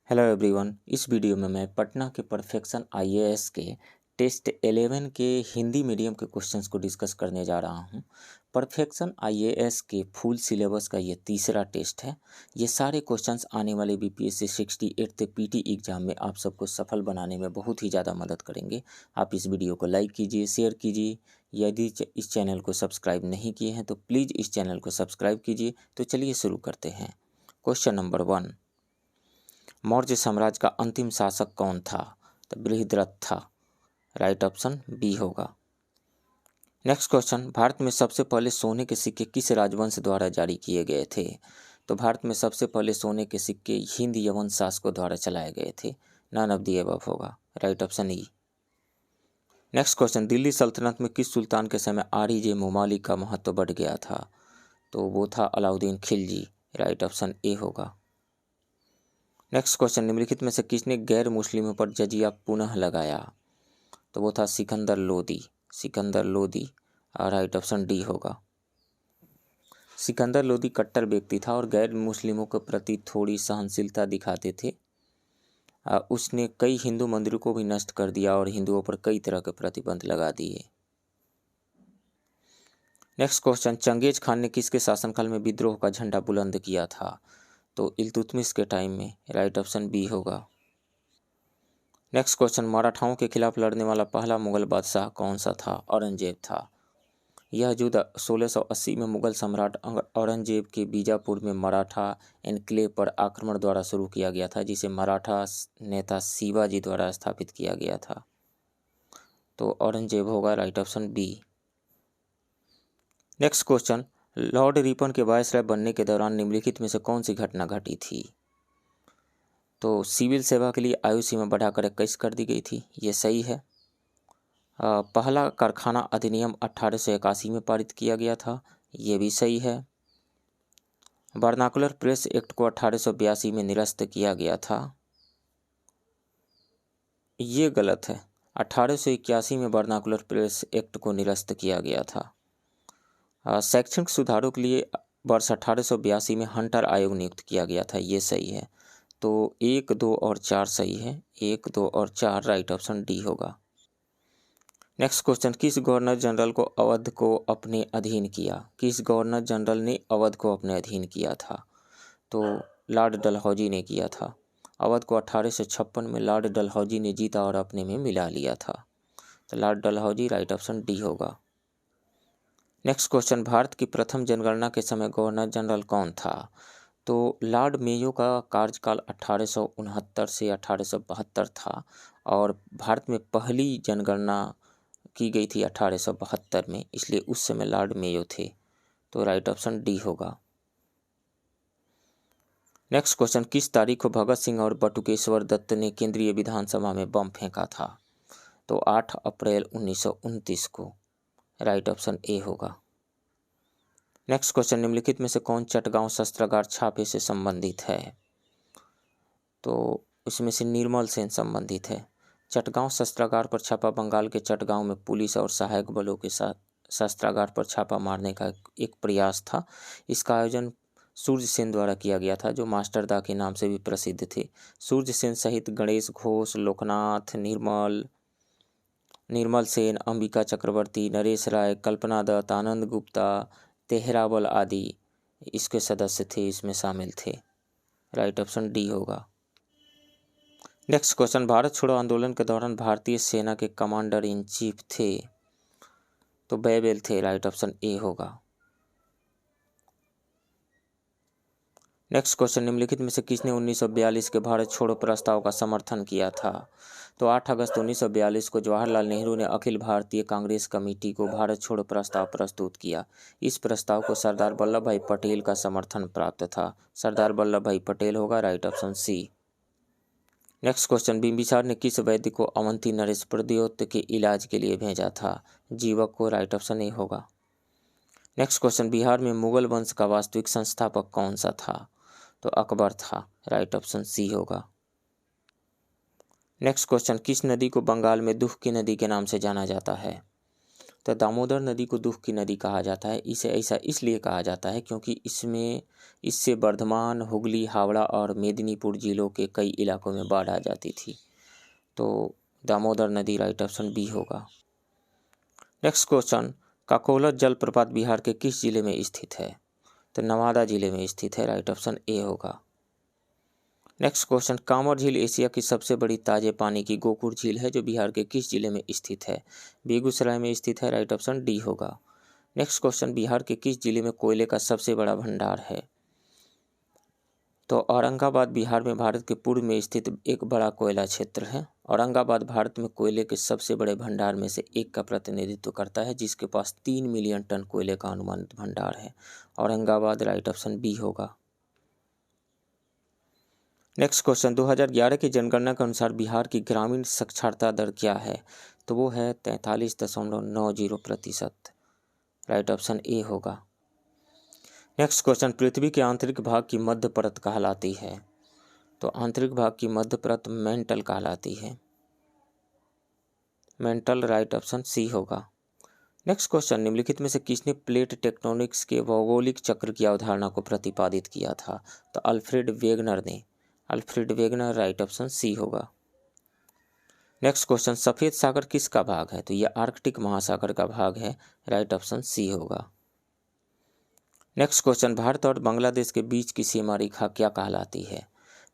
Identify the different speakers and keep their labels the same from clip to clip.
Speaker 1: Hello everyone. इस video में मैं पटना के परफेक्शन आईएएस के टेस्ट 11 के हिंदी मीडियम के क्वेश्चंस को डिस्कस करने जा रहा हूं। परफेक्शन आईएएस के फुल सिलेबस का ये तीसरा टेस्ट है। ये सारे क्वेश्चंस आने वाले बीपीएससी 68 पीटी एग्जाम में आप सबको सफल बनाने में बहुत ही ज़्यादा मदद करेंगे। आप इस वीडियो को लाइक कीजिए, शेयर कीजिए। यदि इस चैनल को सब्सक्राइब नहीं किए हैं तो प्लीज़ इस चैनल को सब्सक्राइब कीजिए। तो चलिए शुरू करते हैं। क्वेश्चन नंबर 1, मौर्य साम्राज्य का अंतिम शासक कौन था? तो बृहद्रथ था। राइट ऑप्शन बी होगा। नेक्स्ट क्वेश्चन, भारत में सबसे पहले सोने के सिक्के किस राजवंश द्वारा जारी किए गए थे? तो भारत में सबसे पहले सोने के सिक्के हिंद यवन शासकों द्वारा चलाए गए थे। नन ऑफ द अबव होगा। राइट ऑप्शन ई। नेक्स्ट क्वेश्चन, दिल्ली सल्तनत में किस सुल्तान के समय आरिज मुमालिक का महत्व बढ़ गया था? तो वो था Alauddin Khilji. Right option A होगा। नेक्स्ट क्वेश्चन, निम्नलिखित में से किसने गैर मुस्लिमों पर जजिया पुनः लगाया? तो वो था Sikandar Lodi. Sikandar Lodi. Right option D होगा। सिकंदर लोदी कट्टर व्यक्ति था और गैर मुस्लिमों के प्रति थोड़ी सहनशीलता दिखाते थे। उसने कई हिंदू मंदिरों को भी नष्ट कर दिया और हिंदुओं पर कई तरह के प्रतिबंध लगा दिए। नेक्स्ट क्वेश्चन, चंगेज खान ने किसके शासनकाल में विद्रोह का झंडा बुलंद किया था? तो इल्तुतमिश के टाइम में। राइट ऑप्शन बी होगा। नेक्स्ट क्वेश्चन, मराठाओं के खिलाफ लड़ने वाला पहला मुगल बादशाह कौन सा था? औरंगजेब था। यह युद्ध 1680 में मुगल सम्राट औरंगजेब के बीजापुर में मराठा एनक्लेव पर आक्रमण द्वारा शुरू किया गया था, जिसे मराठा नेता शिवाजी द्वारा स्थापित किया गया था। तो औरंगजेब होगा। Right option B. Next question, Lord Ripon के वायसराय बनने के दौरान निम्नलिखित में से कौन सी घटना घटी थी? तो सिविल सेवा के लिए आयु सीमा बढ़ाकर 21 कर दी गई थी। ये सही है। पहला कारखाना अधिनियम 1881 में पारित किया गया था। ये भी सही है। वर्नाकुलर प्रेस एक्ट को 1882 में निरस्त किया गया था। ये गलत है। 1881 में वर्नाकुलर प्रेस एक्ट को निरस्त किया गया था। शैक्षणिक सुधारों के लिए वर्ष 1882 में हंटर आयोग नियुक्त किया गया था। ये सही है। तो 1, 2 और 4 सही है। 1, 2 और 4 राइट ऑप्शन डी होगा। नेक्स्ट क्वेश्चन, किस गवर्नर जनरल को अवध को अपने अधीन किया? किस गवर्नर जनरल ने अवध को अपने अधीन किया था? तो लॉर्ड डलहौजी ने किया था। अवध को 1856 में लॉर्ड डलहौजी ने जीता और अपने में मिला लिया था। तो Lord Dalhousie. Right option D होगा। नेक्स्ट क्वेश्चन, भारत की प्रथम जनगणना के समय गवर्नर जनरल कौन था? तो लॉर्ड मेयो का कार्यकाल 1869 से 1872 था और भारत में पहली जनगणना की गई थी 1872 में, इसलिए उस समय लॉर्ड मेयो थे। तो राइट ऑप्शन डी होगा। नेक्स्ट क्वेश्चन, किस तारीख को भगत सिंह और बटुकेश्वर दत्त ने केंद्रीय विधानसभा में बम फेंका था? तो 8 अप्रैल 1929 को। राइट ऑप्शन ए होगा। नेक्स्ट क्वेश्चन, निम्नलिखित में से कौन चटगांव शस्त्रागार छापे से संबंधित है? तो इसमें से निर्मल सेन संबंधित है। चटगांव शस्त्रागार पर छापा बंगाल के चटगांव में पुलिस और सहायक बलों के साथ शस्त्रागार पर छापा मारने का एक प्रयास था। इसका आयोजन सूर्य सेन द्वारा किया गया था, जो मास्टर दा के नाम से भी प्रसिद्ध थे। सूर्य सेन सहित गणेश घोष, लोकनाथ, निर्मल सेन, अंबिका चक्रवर्ती, नरेश राय, कल्पना दत्त, आनंद गुप्ता, तेहरावल आदि इसके सदस्य थे, इसमें शामिल थे। राइट ऑप्शन डी होगा। नेक्स्ट क्वेश्चन, भारत छोड़ो आंदोलन के दौरान भारतीय सेना के कमांडर इन चीफ थे? तो बेवेल थे। राइट ऑप्शन ए होगा। नेक्स्ट क्वेश्चन, निम्नलिखित में से किसने 1942 के भारत छोड़ो प्रस्ताव का समर्थन किया था? तो 8 अगस्त 1942 को जवाहरलाल नेहरू ने अखिल भारतीय कांग्रेस कमेटी को भारत छोड़ो प्रस्ताव प्रस्तुत किया। इस प्रस्ताव को सरदार वल्लभ भाई पटेल का समर्थन प्राप्त था। सरदार वल्लभ भाई पटेल होगा। Right option C. Next question, Bimbisara ने किस वैद्य को अवंती नरेश प्रद्योत के इलाज के लिए भेजा था? जीवक को। राइट ऑप्शन ए होगा। नेक्स्ट क्वेश्चन, बिहार में मुगल वंश का वास्तविक संस्थापक कौन सा था? तो अकबर था। राइट ऑप्शन सी होगा। नेक्स्ट क्वेश्चन, किस नदी को बंगाल में दुख की नदी के नाम से जाना जाता है? तो दामोदर नदी को दुख की नदी कहा जाता है। इसे ऐसा इसलिए कहा जाता है क्योंकि इससे बर्धमान, हुगली, हावड़ा और मेदिनीपुर जिलों के कई इलाकों में बाढ़ आ जाती थी। तो दामोदर नदी राइट ऑप्शन बी होगा। नेक्स्ट क्वेश्चन, काकोलत जलप्रपात बिहार के किस जिले में स्थित है? तो नवादा जिले में स्थित है, राइट ऑप्शन ए होगा। नेक्स्ट क्वेश्चन, कांवर झील एशिया की सबसे बड़ी ताजे पानी की गोकुर झील है जो बिहार के किस जिले में स्थित है? बेगूसराय में स्थित है, राइट ऑप्शन डी होगा। नेक्स्ट क्वेश्चन, बिहार के किस जिले में कोयले का सबसे बड़ा भंडार है? तो औरंगाबाद बिहार में भारत के पूर्व में स्थित एक बड़ा कोयला क्षेत्र है। औरंगाबाद भारत में कोयले के सबसे बड़े भंडार में से एक का प्रतिनिधित्व करता है, जिसके पास 3 मिलियन टन कोयले का अनुमानित भंडार है। औरंगाबाद राइट ऑप्शन बी होगा। नेक्स्ट क्वेश्चन, 2011 की जनगणना के अनुसार बिहार की ग्रामीण साक्षरता दर क्या है? तो वो है 43.90%, राइट ऑप्शन ए होगा। नेक्स्ट क्वेश्चन, पृथ्वी के आंतरिक भाग की मध्य परत कहलाती है? तो आंतरिक भाग की मध्य परत मेंटल कहलाती है, मेंटल राइट ऑप्शन सी होगा। नेक्स्ट क्वेश्चन, निम्नलिखित में से किसने प्लेट टेक्टोनिक्स के भौगोलिक चक्र की अवधारणा को प्रतिपादित किया था? तो अल्फ्रेड वेगनर ने, Alfred Wegener right option C होगा। नेक्स्ट क्वेश्चन, सफ़ेद सागर किसका भाग है? तो यह आर्कटिक महासागर का भाग है, राइट ऑप्शन सी होगा। नेक्स्ट क्वेश्चन, भारत और बांग्लादेश के बीच की सीमा रेखा क्या कहलाती है?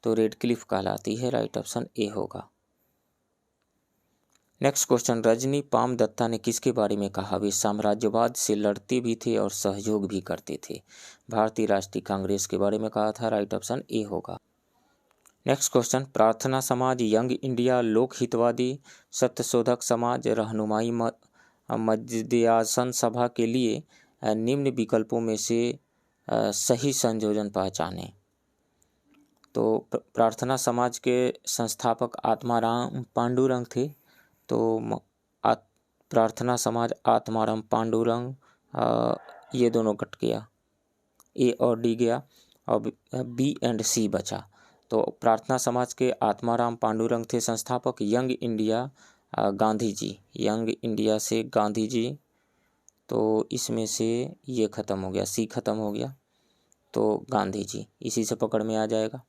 Speaker 1: तो रेड क्लिफ कहलाती है, राइट ऑप्शन ए होगा। नेक्स्ट क्वेश्चन, रजनी पाम दत्ता ने किसके बारे में कहा? वे साम्राज्यवाद से लड़ते भी थे और सहयोग भी करते थे। भारतीय राष्ट्रीय कांग्रेस के बारे में कहा था, राइट ऑप्शन ए होगा। नेक्स्ट क्वेश्चन, प्रार्थना समाज, यंग इंडिया, लोक हितवादी, सत्यशोधक समाज, रहनुमाई मजदयासन सभा के लिए निम्न विकल्पों में से सही संयोजन पहचानें। तो प्रार्थना समाज के संस्थापक आत्माराम पांडुरंग थे। तो प्रार्थना समाज, आत्माराम पांडुरंग, ये दोनों कट गया, ए और डी गया और बी एंड सी बचा। तो प्रार्थना समाज के आत्माराम पांडुरंग थे संस्थापक। Young India Gandhi ji, young India से गांधी जी, तो इसमें से ये ख़त्म हो गया, सी ख़त्म हो गया, तो गांधी जी इसी से पकड़ में आ जाएगा।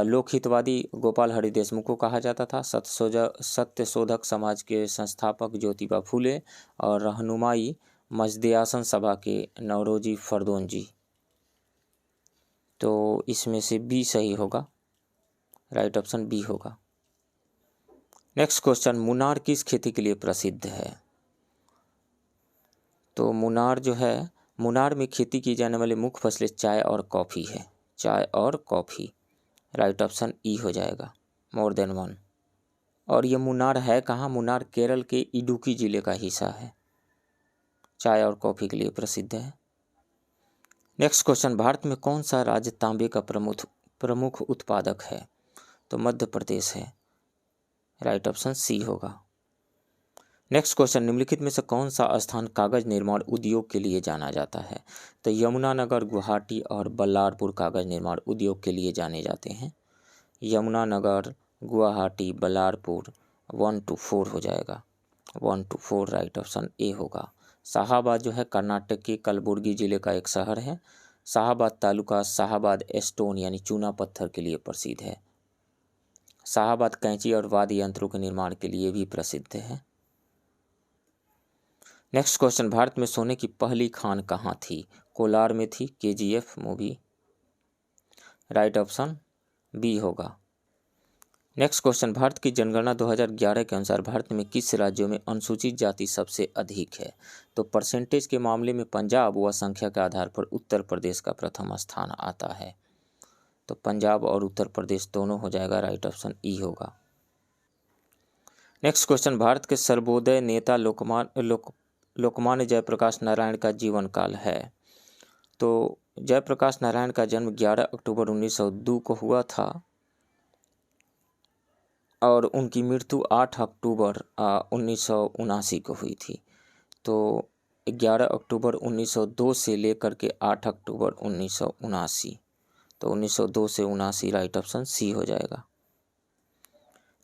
Speaker 1: लोकहितवादी गोपाल हरि देशमुख को कहा जाता था। सत्यशोधक समाज के संस्थापक ज्योतिबा फूले और रहनुमाई मजदयासन सभा के नौरोजी फरदौन जी। तो इसमें से बी सही होगा, राइट ऑप्शन बी होगा। नेक्स्ट क्वेश्चन, मुनार किस खेती के लिए प्रसिद्ध है? तो मुनार जो है, मुनार में खेती की जाने वाली मुख्य फसलें चाय और कॉफ़ी है, चाय और कॉफ़ी, राइट ऑप्शन ई हो जाएगा, मोर देन वन। और ये मुनार है कहाँ? मुनार केरल के इडुक्की जिले का हिस्सा है, चाय और कॉफ़ी के लिए प्रसिद्ध है। नेक्स्ट क्वेश्चन, भारत में कौन सा राज्य तांबे का प्रमुख उत्पादक है? तो मध्य प्रदेश है, राइट ऑप्शन सी होगा। नेक्स्ट क्वेश्चन, निम्नलिखित में से कौन सा स्थान कागज निर्माण उद्योग के लिए जाना जाता है? तो यमुनानगर, गुवाहाटी और बल्लारपुर कागज निर्माण उद्योग के लिए जाने जाते हैं। यमुनानगर, गुवाहाटी, बल्लारपुर, 1 to 4 हो जाएगा, 1 to 4 राइट ऑप्शन ए होगा। शाहाबाद जो है कर्नाटक के कलबुर्गी जिले का एक शहर है। शाहाबाद तालुका शाहाबाद स्टोन यानी चूना पत्थर के लिए प्रसिद्ध है। शाहाबाद कैंची और वाद्य यंत्रों के निर्माण के लिए भी प्रसिद्ध है। नेक्स्ट क्वेश्चन, भारत में सोने की पहली खान कहाँ थी? कोलार में थी, KGF movie, right option B होगा। नेक्स्ट क्वेश्चन, भारत की जनगणना 2011 के अनुसार भारत में किस राज्यों में अनुसूचित जाति सबसे अधिक है? तो परसेंटेज के मामले में पंजाब व संख्या के आधार पर उत्तर प्रदेश का प्रथम स्थान आता है। तो पंजाब और उत्तर प्रदेश दोनों हो जाएगा, राइट ऑप्शन ई होगा। नेक्स्ट क्वेश्चन, भारत के सर्वोदय नेता लोकमान्य जयप्रकाश नारायण का जीवन काल है। तो जयप्रकाश नारायण का जन्म 11 अक्टूबर 1902 को हुआ था और उनकी मृत्यु 8 अक्टूबर 1979 को हुई थी। तो 11 अक्टूबर 1902 से लेकर के 8 अक्टूबर 1979, तो 1902 से 79 राइट ऑप्शन सी हो जाएगा।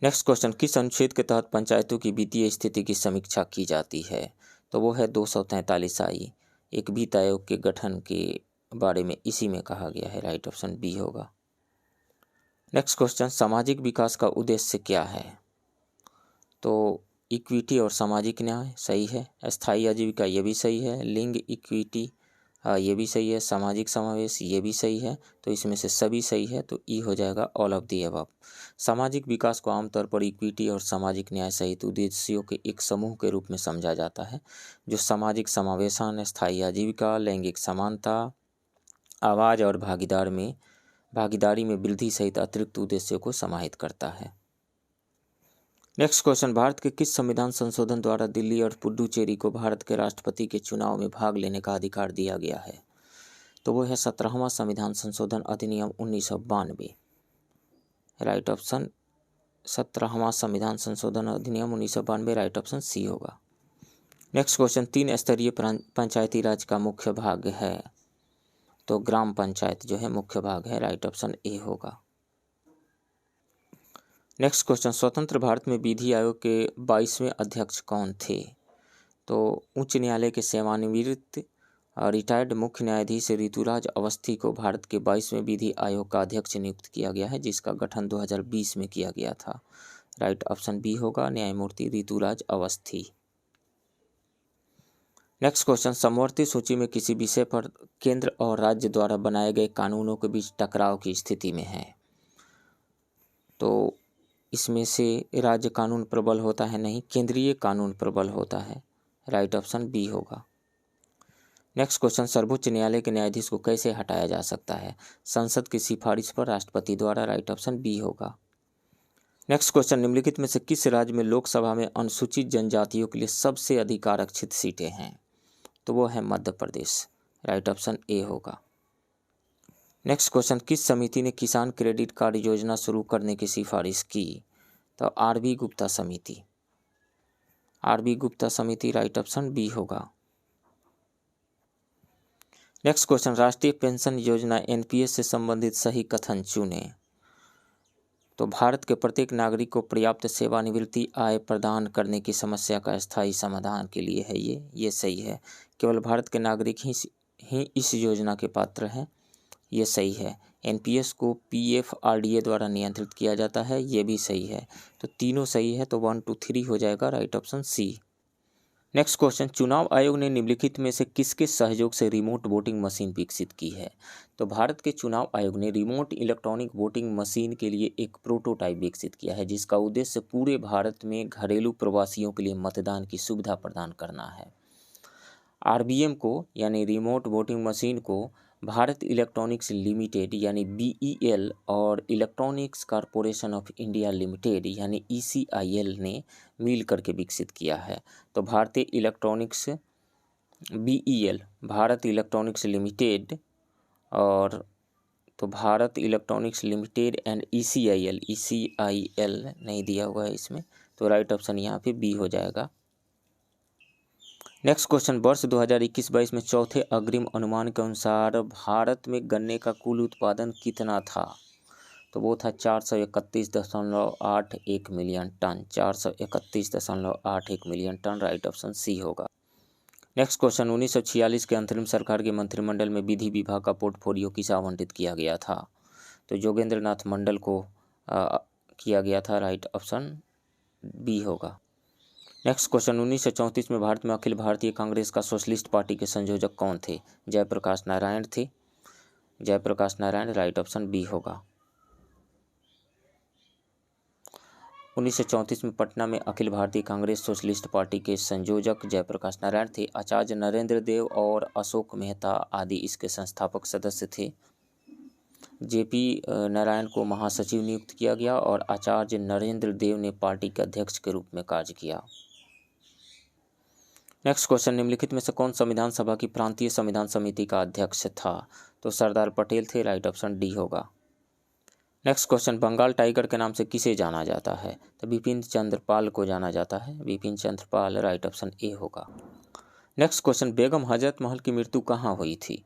Speaker 1: नेक्स्ट क्वेश्चन, किस अनुच्छेद के तहत पंचायतों की वित्तीय स्थिति की समीक्षा की जाती है? तो वो है 243 आई। एक वित्त आयोग के गठन के बारे में इसी में कहा गया है। राइट ऑप्शन बी होगा। नेक्स्ट क्वेश्चन, सामाजिक विकास का उद्देश्य क्या है? तो इक्विटी और सामाजिक न्याय सही है, स्थायी आजीविका ये भी सही है, लिंग इक्विटी ये भी सही है, सामाजिक समावेश ये भी सही है। तो इसमें से सभी सही है, तो ई हो जाएगा ऑल ऑफ दी अबव। सामाजिक विकास को आमतौर पर इक्विटी और सामाजिक न्याय सहित उद्देश्यों के एक समूह के रूप में समझा जाता है, जो सामाजिक समावेशन, स्थायी आजीविका, लैंगिक समानता, आवाज़ और भागीदारी में वृद्धि सहित अतिरिक्त उद्देश्यों को समाहित करता है। नेक्स्ट क्वेश्चन, भारत के किस संविधान संशोधन द्वारा दिल्ली और पुडुचेरी को भारत के राष्ट्रपति के चुनाव में भाग लेने का अधिकार दिया गया है? तो वो है 17वां संविधान संशोधन अधिनियम 1992। राइट ऑप्शन 17वां संविधान संशोधन अधिनियम 1992, राइट ऑप्शन सी होगा। नेक्स्ट क्वेश्चन, 3 स्तरीय पंचायती राज का मुख्य भाग है? तो ग्राम पंचायत जो है मुख्य भाग है, राइट ऑप्शन ए होगा। नेक्स्ट क्वेश्चन, स्वतंत्र भारत में विधि आयोग के 22वें अध्यक्ष कौन थे? तो उच्च न्यायालय के सेवानिवृत्त रिटायर्ड मुख्य न्यायाधीश ऋतुराज अवस्थी को भारत के 22वें विधि आयोग का अध्यक्ष नियुक्त किया गया है, जिसका गठन 2020 में किया गया था। राइट ऑप्शन बी होगा, न्यायमूर्ति ऋतुराज अवस्थी। नेक्स्ट क्वेश्चन, समवर्ती सूची में किसी विषय पर केंद्र और राज्य द्वारा बनाए गए कानूनों के बीच टकराव की स्थिति में है? तो इसमें से राज्य कानून प्रबल होता है, नहीं, केंद्रीय कानून प्रबल होता है। राइट ऑप्शन बी होगा। नेक्स्ट क्वेश्चन, सर्वोच्च न्यायालय के न्यायाधीश को कैसे हटाया जा सकता है? संसद की सिफारिश पर, राष्ट्रपति द्वारा। राइट ऑप्शन बी होगा। नेक्स्ट क्वेश्चन, निम्नलिखित में से किस राज्य में लोकसभा में अनुसूचित जनजातियों के लिए सबसे अधिक आरक्षित सीटें हैं? तो वो है Madhya Pradesh. Right option A होगा। नेक्स्ट क्वेश्चन, किस समिति ने किसान क्रेडिट कार्ड योजना शुरू करने की सिफारिश की? तो आर.बी. गुप्ता समिति। आर.बी. गुप्ता समिति, राइट ऑप्शन बी होगा। नेक्स्ट क्वेश्चन, राष्ट्रीय पेंशन योजना एनपीएस से संबंधित सही कथन चुनें। तो भारत के प्रत्येक नागरिक को पर्याप्त सेवानिवृत्ति आय प्रदान करने की समस्या का स्थायी समाधान के लिए है ये सही है। केवल भारत के नागरिक ही इस योजना के पात्र हैं, ये सही है। एनपीएस को पीएफआरडीए द्वारा नियंत्रित किया जाता है, ये भी सही है। तो तीनों सही है, तो 1 2 3 हो जाएगा, right option C. Next question, चुनाव आयोग ने निम्नलिखित में से किसके सहयोग से रिमोट वोटिंग मशीन विकसित की है? तो भारत के चुनाव आयोग ने रिमोट इलेक्ट्रॉनिक वोटिंग मशीन के लिए एक प्रोटोटाइप विकसित किया है, जिसका उद्देश्य पूरे भारत में घरेलू प्रवासियों के लिए मतदान की सुविधा प्रदान करना है। आरबीएम को यानी रिमोट वोटिंग मशीन को भारत इलेक्ट्रॉनिक्स लिमिटेड यानी बीईएल और electronics corporation of India limited यानी ईसीआईएल ने मिल करके विकसित किया है। तो भारतीय electronics BEL, Bharat electronics limited, और तो Bharat electronics limited and ECIL नहीं दिया हुआ है इसमें, तो राइट ऑप्शन यहाँ पे बी हो जाएगा। नेक्स्ट क्वेश्चन, वर्ष 2021-22 में चौथे अग्रिम अनुमान के अनुसार भारत में गन्ने का कुल उत्पादन कितना था? तो वो था 431.81 million ton, 431.81 million ton, right option C होगा। नेक्स्ट क्वेश्चन, 1946 के अंतरिम सरकार के मंत्रिमंडल में विधि विभाग का पोर्टफोलियो किसे आवंटित किया गया था? तो योगेंद्र नाथ मंडल को किया गया था, राइट ऑप्शन बी होगा। नेक्स्ट क्वेश्चन, 1934 में भारत में अखिल भारतीय कांग्रेस का सोशलिस्ट पार्टी के संयोजक कौन थे? जयप्रकाश नारायण थे, Jayaprakash Narayan, right option B होगा। 1934 में पटना में अखिल भारतीय कांग्रेस सोशलिस्ट पार्टी के संयोजक जयप्रकाश नारायण थे। आचार्य नरेंद्र देव और अशोक मेहता आदि इसके संस्थापक सदस्य थे। जेपी नारायण को महासचिव नियुक्त किया गया और आचार्य नरेंद्र देव ने पार्टी के अध्यक्ष के रूप में कार्य किया। नेक्स्ट क्वेश्चन, निम्नलिखित में से कौन संविधान सभा की प्रांतीय संविधान समिति का अध्यक्ष था? तो सरदार पटेल थे, राइट ऑप्शन डी होगा। नेक्स्ट क्वेश्चन, बंगाल टाइगर के नाम से किसे जाना जाता है? तो बिपिन चंद्र पाल को जाना जाता है, Bipin Chandra Pal, right option A होगा। नेक्स्ट क्वेश्चन, बेगम हजरत महल की मृत्यु कहाँ हुई थी?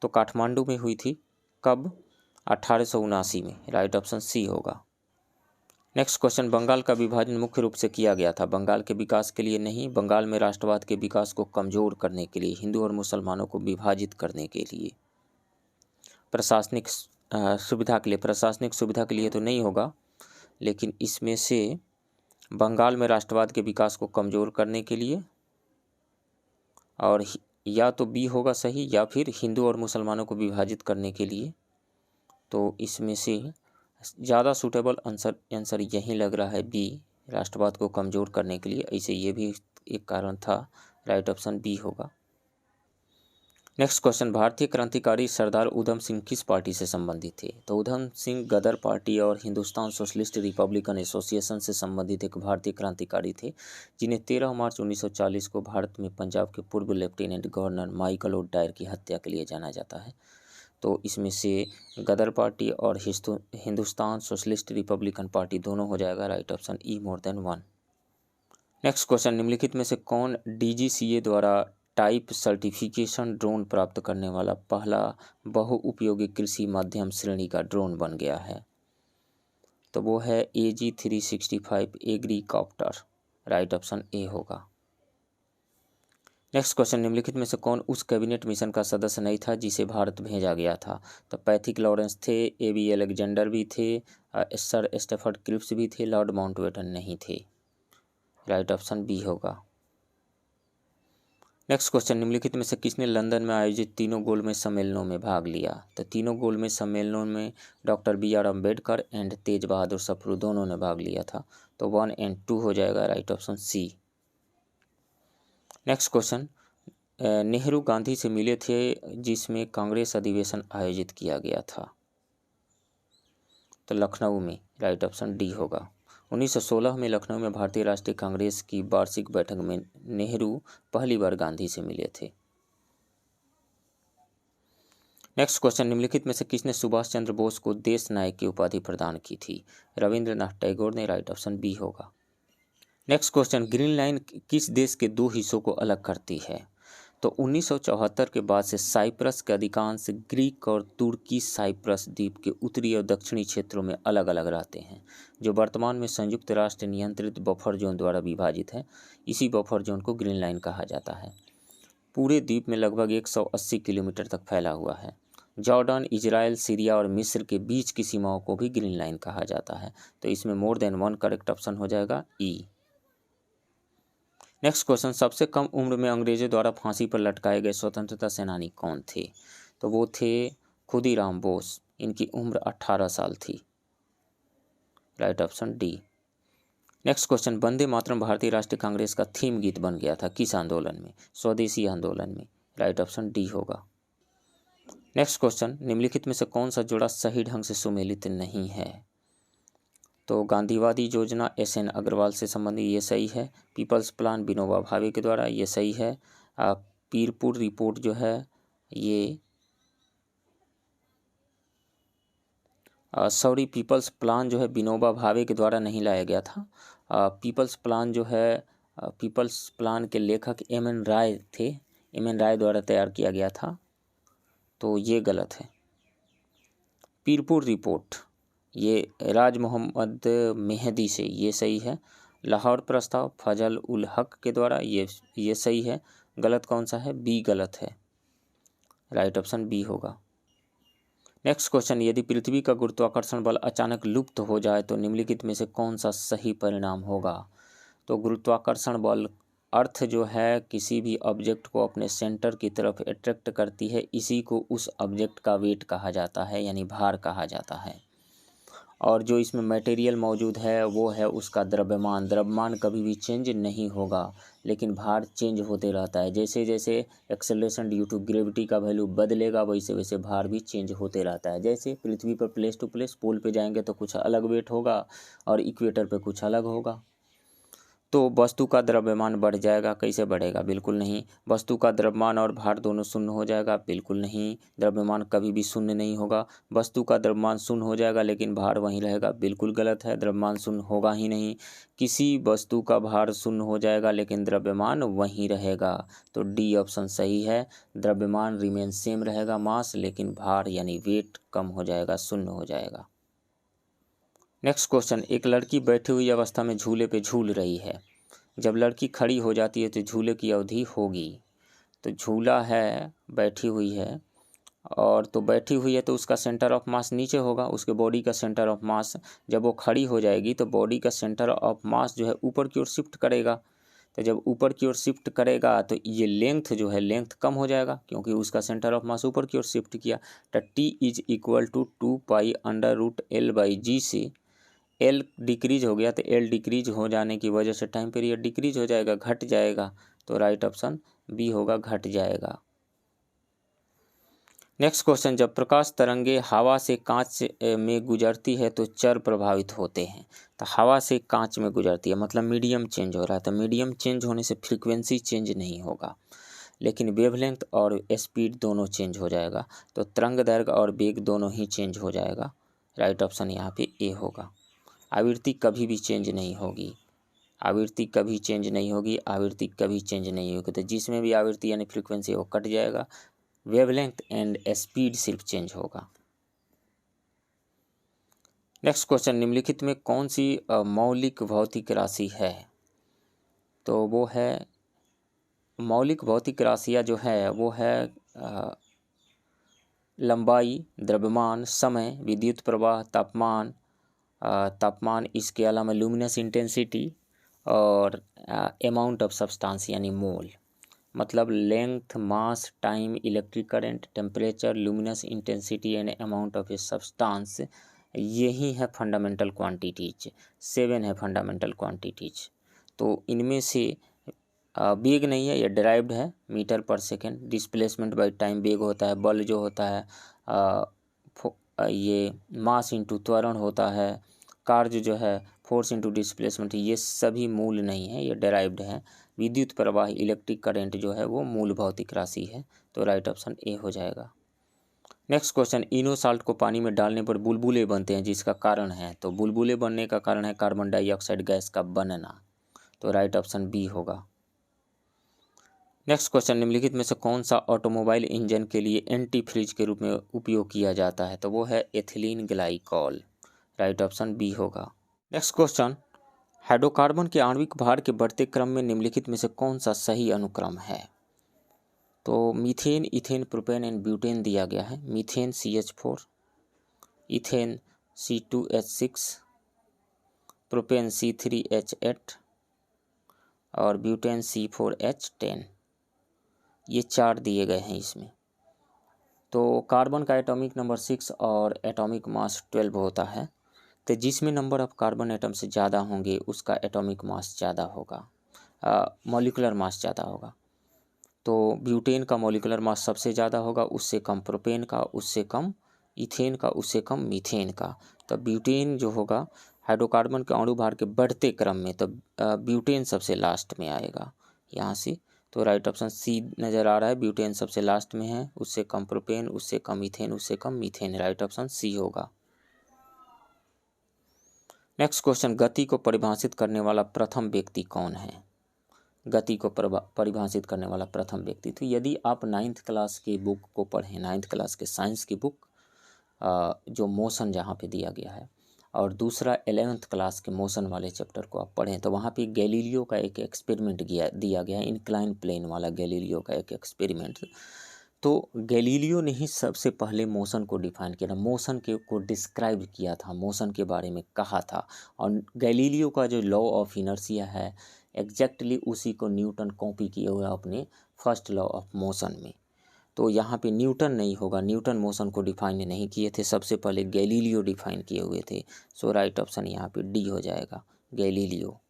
Speaker 1: तो काठमांडू में हुई थी। कब? 1879 में, राइट ऑप्शन सी होगा। नेक्स्ट क्वेश्चन, बंगाल का विभाजन मुख्य रूप से किया गया था बंगाल के विकास के लिए नहीं, बंगाल में राष्ट्रवाद के विकास को कमजोर करने के लिए, हिंदू और मुसलमानों को विभाजित करने के लिए, प्रशासनिक सुविधा के लिए। प्रशासनिक सुविधा के लिए तो नहीं होगा, लेकिन इसमें से बंगाल में राष्ट्रवाद के विकास को कमजोर करने के लिए, और या तो बी होगा सही, या फिर हिंदू और मुसलमानों को विभाजित करने के लिए। तो इसमें से ज़्यादा सूटेबल आंसर यही लग रहा है, बी, राष्ट्रवाद को कमज़ोर करने के लिए। ऐसे ये भी एक कारण था, राइट ऑप्शन बी होगा। नेक्स्ट क्वेश्चन, भारतीय क्रांतिकारी सरदार उधम सिंह किस पार्टी से संबंधित थे? तो उधम सिंह गदर पार्टी और हिंदुस्तान सोशलिस्ट रिपब्लिकन एसोसिएशन से संबंधित एक भारतीय क्रांतिकारी थे, जिन्हें 13 मार्च 1940 को भारत में पंजाब के पूर्व लेफ्टिनेंट गवर्नर माइकल ओडायर की हत्या के लिए जाना जाता है। तो इसमें से गदर पार्टी और हिंदुस्तान सोशलिस्ट रिपब्लिकन पार्टी दोनों हो जाएगा, राइट ऑप्शन ई, more than one. Next question, निम्नलिखित में से कौन DGCA द्वारा टाइप सर्टिफिकेशन ड्रोन प्राप्त करने वाला पहला बहुउपयोगी कृषि मध्यम श्रेणी का ड्रोन बन गया है? तो वो है AG-365 agricopter, right option A होगा। नेक्स्ट क्वेश्चन, निम्नलिखित में से कौन उस कैबिनेट मिशन का सदस्य नहीं था जिसे भारत भेजा गया था? तो पैथिक लॉरेंस थे, AB अलेक्जेंडर भी थे, सर स्टेफर्ड क्रिप्स भी थे, लॉर्ड माउंटबेटन नहीं थे, राइट ऑप्शन बी होगा। नेक्स्ट क्वेश्चन, निम्नलिखित में से किसने लंदन में आयोजित तीनों गोलमेज सम्मेलनों में भाग लिया? तो तीनों गोलमेज सम्मेलनों में डॉक्टर BR अम्बेडकर एंड तेज बहादुर सप्रू दोनों ने भाग लिया था। तो 1 और 2 हो जाएगा, right option C. Next question, Nehru Gandhi से मिले थे जिसमें कांग्रेस अधिवेशन आयोजित किया गया था? तो लखनऊ में, राइट ऑप्शन डी होगा। 1916 में लखनऊ में भारतीय राष्ट्रीय कांग्रेस की वार्षिक बैठक में नेहरू पहली बार गांधी से मिले थे। नेक्स्ट क्वेश्चन, निम्नलिखित में से किसने सुभाष चंद्र बोस को देश नायक की उपाधि प्रदान की थी? रविंद्रनाथ टैगोर ने, राइट ऑप्शन बी होगा। नेक्स्ट क्वेश्चन, ग्रीन लाइन किस देश के दो हिस्सों को अलग करती है? तो 1974 के बाद से साइप्रस के अधिकांश ग्रीक और तुर्की साइप्रस द्वीप के उत्तरी और दक्षिणी क्षेत्रों में अलग अलग रहते हैं, जो वर्तमान में संयुक्त राष्ट्र नियंत्रित बफर जोन द्वारा विभाजित है। इसी बफर जोन को ग्रीन लाइन कहा जाता है। पूरे द्वीप में लगभग 180 किलोमीटर तक फैला हुआ है। जॉर्डन, इजराइल, सीरिया और मिस्र के बीच की सीमाओं को भी ग्रीन लाइन कहा जाता है। तो इसमें more than one correct option हो जाएगा, ई। नेक्स्ट क्वेश्चन, सबसे कम उम्र में अंग्रेजों द्वारा फांसी पर लटकाए गए स्वतंत्रता सेनानी कौन थे? तो वो थे खुदीराम बोस, इनकी उम्र 18 साल थी, right option D. Next question, Vande Mataram Bharatiya Rashtriya Congress का थीम गीत बन गया था किस आंदोलन में? स्वदेशी आंदोलन में, राइट ऑप्शन डी होगा। नेक्स्ट क्वेश्चन, निम्नलिखित में से कौन सा जोड़ा सही ढंग से सुमेलित नहीं है? तो गांधीवादी योजना SN अग्रवाल से संबंधित, ये सही है। पीपल्स प्लान विनोबा भावे के द्वारा, ये सही है। पीरपुर रिपोर्ट जो है ये पीपल्स प्लान जो है विनोबा भावे के द्वारा नहीं लाया गया था। पीपल्स प्लान जो है पीपल्स प्लान के लेखक MN राय थे, MN राय द्वारा तैयार किया गया था, तो ये गलत है। पीरपुर रिपोर्ट ये राज मोहम्मद मेहदी से, ये सही है। लाहौर प्रस्ताव फजल उल हक के द्वारा, ये सही है। गलत कौन सा है? बी गलत है, राइट ऑप्शन बी होगा। नेक्स्ट क्वेश्चन, यदि पृथ्वी का गुरुत्वाकर्षण बल अचानक लुप्त हो जाए तो निम्नलिखित में से कौन सा सही परिणाम होगा? तो गुरुत्वाकर्षण बल अर्थ जो है किसी भी ऑब्जेक्ट को अपने सेंटर की तरफ अट्रैक्ट करती है, इसी को उस ऑब्जेक्ट का वेट कहा जाता है, यानी भार कहा जाता है। और जो इसमें मटेरियल मौजूद है वो है उसका द्रव्यमान। द्रव्यमान कभी भी चेंज नहीं होगा, लेकिन भार चेंज होते रहता है। जैसे जैसे एक्सेलरेशन ड्यू टू ग्रेविटी का वैल्यू बदलेगा, वैसे वैसे भार भी चेंज होते रहता है। जैसे पृथ्वी पर प्लेस टू प्लेस, पोल पे जाएंगे तो कुछ अलग वेट होगा और इक्वेटर पे कुछ अलग होगा। तो वस्तु का द्रव्यमान बढ़ जाएगा, कैसे बढ़ेगा? बिल्कुल नहीं। वस्तु का द्रव्यमान और भार दोनों शून्य हो जाएगा, बिल्कुल नहीं। द्रव्यमान कभी भी शून्य नहीं होगा। वस्तु का द्रव्यमान शून्य हो जाएगा लेकिन भार वहीं रहेगा, बिल्कुल गलत है। द्रव्यमान शून्य होगा ही नहीं। किसी वस्तु का भार शून्य हो जाएगा लेकिन द्रव्यमान वहीं रहेगा, तो डी ऑप्शन सही है। द्रव्यमान रिमेन सेम रहेगा मास, लेकिन भार यानी वेट कम हो जाएगा, शून्य हो जाएगा। नेक्स्ट क्वेश्चन, एक लड़की बैठी हुई अवस्था में झूले पे झूल रही है। जब लड़की खड़ी हो जाती है तो झूले की अवधि होगी। तो झूला है, बैठी हुई है, और तो बैठी हुई है तो उसका सेंटर ऑफ मास नीचे होगा, उसके बॉडी का सेंटर ऑफ मास। जब वो खड़ी हो जाएगी तो बॉडी का सेंटर ऑफ मास जो है ऊपर की ओर शिफ्ट करेगा। तो जब ऊपर की ओर शिफ्ट करेगा तो ये लेंथ जो है, लेंथ कम हो जाएगा क्योंकि उसका सेंटर ऑफ मास ऊपर की ओर शिफ्ट किया। तो T is equal to 2 pi under root L/G से एल डिक्रीज हो गया, तो एल डिक्रीज हो जाने की वजह से टाइम पीरियड डिक्रीज हो जाएगा, घट जाएगा। तो राइट ऑप्शन बी होगा, घट जाएगा। नेक्स्ट क्वेश्चन, जब प्रकाश तरंगे हवा से कांच में गुजरती है तो चर प्रभावित होते हैं। तो हवा से कांच में गुजरती है मतलब मीडियम चेंज हो रहा है, तो मीडियम चेंज होने से फ्रीक्वेंसी चेंज नहीं होगा, लेकिन वेवलेंथ और स्पीड दोनों चेंज हो जाएगा। तो तरंग दैर्घ्य और वेग दोनों ही चेंज हो जाएगा। राइट ऑप्शन यहाँ पे ए होगा। आवृत्ति कभी भी चेंज नहीं होगी, आवृत्ति कभी चेंज नहीं होगी, आवृत्ति कभी चेंज नहीं होगी। तो जिसमें भी आवृत्ति यानी फ्रीक्वेंसी वो कट जाएगा, वेवलेंथ एंड स्पीड सिर्फ चेंज होगा। नेक्स्ट क्वेश्चन, निम्नलिखित में कौन सी मौलिक भौतिक राशि है? तो वो है, मौलिक भौतिक राशियाँ जो है वो है लंबाई, द्रव्यमान, समय, विद्युत प्रवाह, तापमान, इसके अलावा लुमिनस इंटेंसिटी और अमाउंट ऑफ सब्सटेंस यानी मोल। मतलब length, mass, time, electric current, temperature, luminous intensity and amount of a substance, यही है फंडामेंटल क्वांटिटीज। 7 है फंडामेंटल क्वांटिटीज। तो इनमें से वेग नहीं है, ये डिराइव्ड है, मीटर पर सेकेंड। डिस्प्लेसमेंट बाय टाइम वेग होता है, बल जो होता है ये मास इंटू त्वरण होता है, कार्य जो है फोर्स इंटू डिस्प्लेसमेंट, ये सभी मूल नहीं है, ये डिराइव्ड है। विद्युत प्रवाह, इलेक्ट्रिक करंट जो है वो मूल भौतिक राशि है। तो राइट ऑप्शन ए हो जाएगा। नेक्स्ट क्वेश्चन, इनो साल्ट को पानी में डालने पर बुलबुले बनते हैं, जिसका कारण है? तो बुलबुले बनने का कारण है कार्बन डाइऑक्साइड गैस का बनना। तो राइट ऑप्शन बी होगा। नेक्स्ट क्वेश्चन, निम्नलिखित में से कौन सा ऑटोमोबाइल इंजन के लिए एंटी फ्रीज के रूप में उपयोग किया जाता है? तो वो है ethylene glycol. Right option B होगा। नेक्स्ट क्वेश्चन, हाइड्रोकार्बन के आणविक भार के बढ़ते क्रम में निम्नलिखित में से कौन सा सही अनुक्रम है? तो methane, ethane, propane and butane दिया गया है। Methane CH4, ethane C2H6, propane C3H8 और ब्यूटेन C4H10, ये 4 दिए गए हैं इसमें। तो कार्बन का एटॉमिक नंबर 6 और एटॉमिक मास 12 होता है। तो जिसमें नंबर ऑफ कार्बन एटम से ज़्यादा होंगे उसका एटॉमिक मास ज़्यादा होगा, मॉलिकुलर मास ज़्यादा होगा। तो ब्यूटेन का मॉलिकुलर मास सबसे ज़्यादा होगा, उससे कम प्रोपेन का, उससे कम इथेन का, उससे कम मीथेन का। तो ब्यूटेन जो होगा हाइड्रोकार्बन के अणु भार के बढ़ते क्रम में, तो ब्यूटेन सबसे लास्ट में आएगा यहाँ से। तो राइट ऑप्शन सी नज़र आ रहा है, ब्यूटेन सबसे लास्ट में है, उससे कम प्रोपेन, उससे कम इथेन, उससे कम मीथेन। राइट ऑप्शन सी होगा। नेक्स्ट क्वेश्चन, गति को परिभाषित करने वाला प्रथम व्यक्ति कौन है? गति को परिभाषित करने वाला प्रथम व्यक्ति, तो यदि आप 9th क्लास की बुक को पढ़ें, 9th क्लास के साइंस की बुक, जो मोशन जहाँ पे दिया गया है, और दूसरा 11th क्लास के मोशन वाले चैप्टर को आप पढ़ें, तो वहाँ पे गैलीलियो का एक एक्सपेरिमेंट दिया गया है, इंक्लाइन प्लेन वाला गैलीलियो का एक एक्सपेरिमेंट। तो गैलीलियो ने ही सबसे पहले मोशन को डिफाइन किया था, मोशन के को डिस्क्राइब किया था, मोशन के बारे में कहा था। और गैलीलियो का जो लॉ ऑफ इनर्शिया है, एग्जैक्टली उसी को न्यूटन कॉपी किए हुए अपने फर्स्ट लॉ ऑफ मोशन में। तो यहाँ पे न्यूटन नहीं होगा, न्यूटन मोशन को डिफाइन नहीं किए थे, सबसे पहले गैलीलियो डिफाइन किए हुए थे। सो राइट ऑप्शन यहाँ पे डी हो जाएगा, गैलीलियो।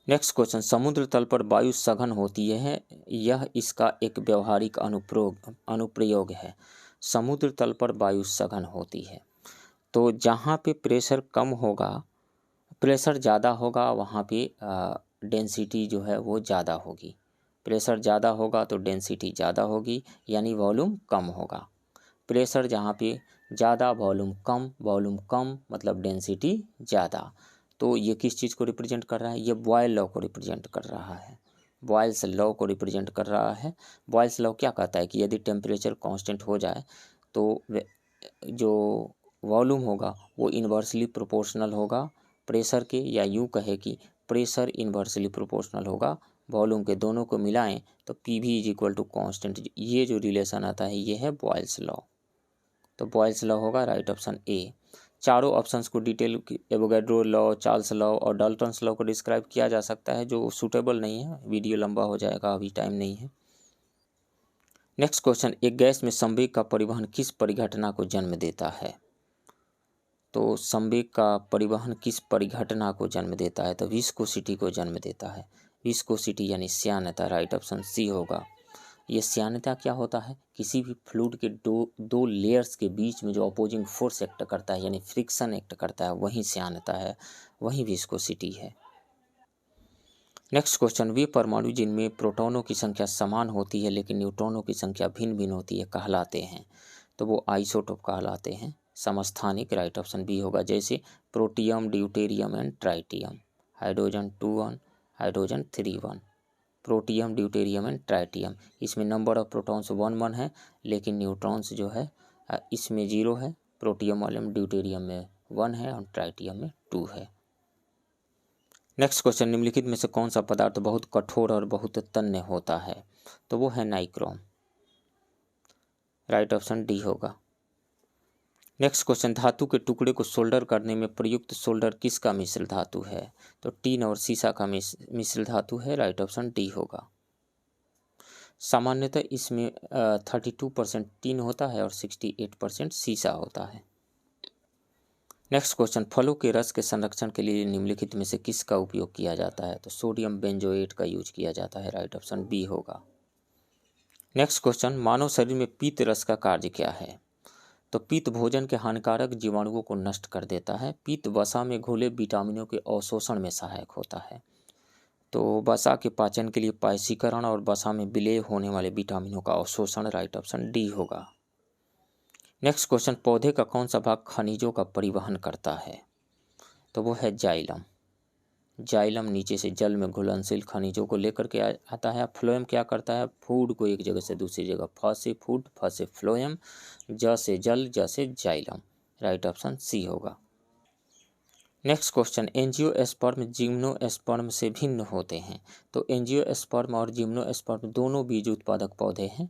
Speaker 1: नेक्स्ट क्वेश्चन, समुद्र तल पर वायु सघन होती है, यह इसका एक व्यवहारिक अनुप्रयोग है। समुद्र तल पर वायु सघन होती है, तो जहाँ पे प्रेशर कम होगा, प्रेशर ज़्यादा होगा, वहाँ पे डेंसिटी जो है वो ज़्यादा होगी। प्रेशर ज़्यादा होगा तो डेंसिटी ज़्यादा होगी, यानी वॉल्यूम कम होगा। प्रेशर जहाँ पे ज़्यादा, वॉल्यूम कम मतलब डेंसिटी ज़्यादा। तो ये किस चीज़ को रिप्रेजेंट कर रहा है? ये बॉयल लॉ को रिप्रेजेंट कर रहा है, बॉयल्स लॉ को रिप्रेजेंट कर रहा है। बॉयल्स लॉ क्या कहता है कि यदि टेम्परेचर कांस्टेंट हो जाए तो जो वॉल्यूम होगा वो इन्वर्सली प्रोपोर्शनल होगा प्रेशर के, या यूँ कहे कि प्रेशर इन्वर्सली प्रोपोर्शनल होगा वॉल्यूम के। दोनों को मिलाएं तो P is equal to constant. ये जो रिलेशन आता है ये है बॉयल्स लॉ। तो बॉयल्स लॉ होगा राइट ऑप्शन ए। चारों ऑप्शंस को detail Avogadro law, Charles law और डाल्टन्स लॉ को डिस्क्राइब किया जा सकता है, जो सूटेबल नहीं है, वीडियो लंबा हो जाएगा, अभी टाइम नहीं है। नेक्स्ट क्वेश्चन, एक गैस में संवेग का परिवहन किस परिघटना को जन्म देता है? तो संवेग का परिवहन किस परिघटना को जन्म देता है? तो विस्कोसिटी को जन्म देता है। विस्कोसिटी यानी श्यानता, राइट ऑप्शन सी होगा। ये श्यानता क्या होता है? किसी भी फ्लूइड के दो लेयर्स के बीच में जो अपोजिंग फोर्स एक्ट करता है यानी फ्रिक्शन एक्ट करता है, वही श्यानता है, वही विस्कोसिटी है। नेक्स्ट क्वेश्चन, वे परमाणु जिनमें प्रोटॉनों की संख्या समान होती है लेकिन न्यूट्रॉनों की संख्या भिन्न भिन्न होती है कहलाते हैं? तो वो आइसोटोप कहलाते हैं। समस्थानिक, राइट ऑप्शन बी होगा। जैसे protium, deuterium and tritium. Hydrogen 2 1, hydrogen 3 1। Protium, deuterium and tritium, इसमें नंबर ऑफ प्रोटॉन्स 1 1 है, लेकिन न्यूट्रॉन्स जो है इसमें 0 है। प्रोटियम वाले में, ड्यूटेरियम में 1 है और ट्राइटियम में 2 है। नेक्स्ट क्वेश्चन, निम्नलिखित में से कौन सा पदार्थ बहुत कठोर और बहुत तन्य होता है? तो वो है नाइक्रोम, राइट ऑप्शन डी होगा। नेक्स्ट क्वेश्चन, धातु के टुकड़े को सोल्डर करने में प्रयुक्त सोल्डर किसका मिश्र धातु है? तो टीन और सीसा का मिश्र धातु है, राइट ऑप्शन डी होगा। सामान्यतः इसमें 32% टीन होता है और 68% सीसा होता है। नेक्स्ट क्वेश्चन, फलों के रस के संरक्षण के लिए निम्नलिखित में से किसका उपयोग किया जाता है? तो सोडियम बेंजोएट का यूज किया जाता है, राइट ऑप्शन बी होगा। नेक्स्ट क्वेश्चन, मानव शरीर में पीत रस का कार्य क्या है? तो पीत भोजन के हानिकारक जीवाणुओं को नष्ट कर देता है। पीत वसा में घुले विटामिनों के अवशोषण में सहायक होता है। तो वसा के पाचन के लिए पायसीकरण और वसा में विलेय होने वाले विटामिनों का अवशोषण, राइट ऑप्शन डी होगा। नेक्स्ट क्वेश्चन, पौधे का कौन सा भाग खनिजों का परिवहन करता है? तो वो है जाइलम। जाइलम नीचे से जल में घुलनशील खनिजों को लेकर के आता है। फ्लोएम क्या करता है? फूड को एक जगह से दूसरी जगह, फ से फूड, फ से फ्लोएम, ज से जल, ज से जाइलम, राइट ऑप्शन सी होगा। नेक्स्ट क्वेश्चन, एंजियोस्पर्म जिम्नोस्पर्म से भिन्न होते हैं। तो एंजियोस्पर्म और जिम्नोस्पर्म दोनों बीज उत्पादक पौधे हैं।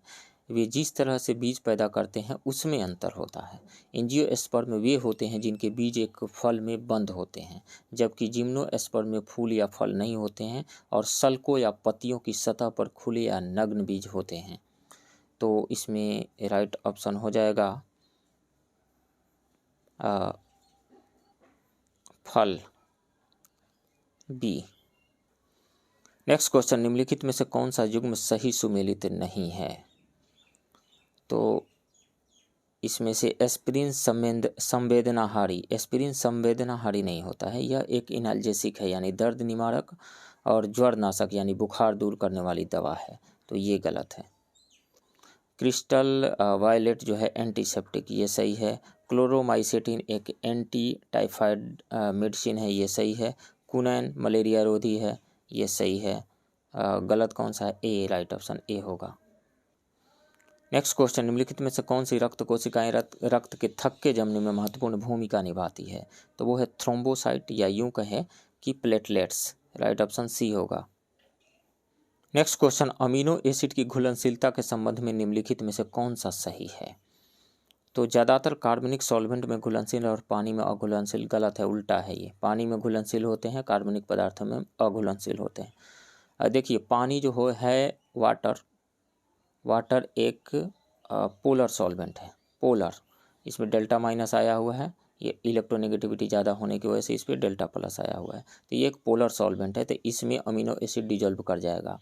Speaker 1: वे जिस तरह से बीज पैदा करते हैं उसमें अंतर होता है। एंजियोस्पर्म वे होते हैं जिनके बीज एक फल में बंद होते हैं, जबकि जिम्नोस्पर्म में फूल या फल नहीं होते हैं और सल्कों या पत्तियों की सतह पर खुले या नग्न बीज होते हैं। तो इसमें राइट ऑप्शन हो जाएगा फल, बी। नेक्स्ट क्वेश्चन, निम्नलिखित में से कौन सा युग्म सही सुमेलित नहीं है? तो इसमें से एस्पिरिन संवेदनाहारी, एस्पिरिन संवेदनाहारी नहीं होता है। यह एक एनाल्जेसिक है यानी दर्द निवारक और ज्वरनाशक यानी बुखार दूर करने वाली दवा है, तो ये गलत है। क्रिस्टल वायलेट जो है एंटीसेप्टिक, ये सही है। क्लोरोमाइसेटिन एक एंटी टाइफाइड मेडिसिन है, ये सही है। कुनैन मलेरिया रोधी है, ये सही है। गलत कौन सा है? ए, राइट ऑप्शन ए होगा। नेक्स्ट क्वेश्चन, निम्नलिखित में से कौन सी रक्त कोशिकाएं रक्त के थक्के जमने में महत्वपूर्ण भूमिका निभाती है? तो वो है थ्रोम्बोसाइट या यूं कहें कि प्लेटलेट्स, राइट ऑप्शन सी होगा। नेक्स्ट क्वेश्चन, अमीनो एसिड की घुलनशीलता के संबंध में निम्नलिखित में से कौन सा सही है? तो ज़्यादातर कार्बनिक सॉल्वेंट में घुलनशील और पानी में अघुलनशील, गलत है, उल्टा है ये। पानी में घुलनशील होते हैं, कार्बनिक पदार्थों में अघुलनशील होते हैं। देखिए पानी जो है वाटर एक पोलर सॉल्वेंट है, पोलर, इसमें डेल्टा माइनस आया हुआ है, ये इलेक्ट्रोनेगेटिविटी ज़्यादा होने की वजह से इस पर डेल्टा प्लस आया हुआ है। तो ये एक पोलर सॉल्वेंट है, तो इसमें अमीनो एसिड डिजॉल्व कर जाएगा।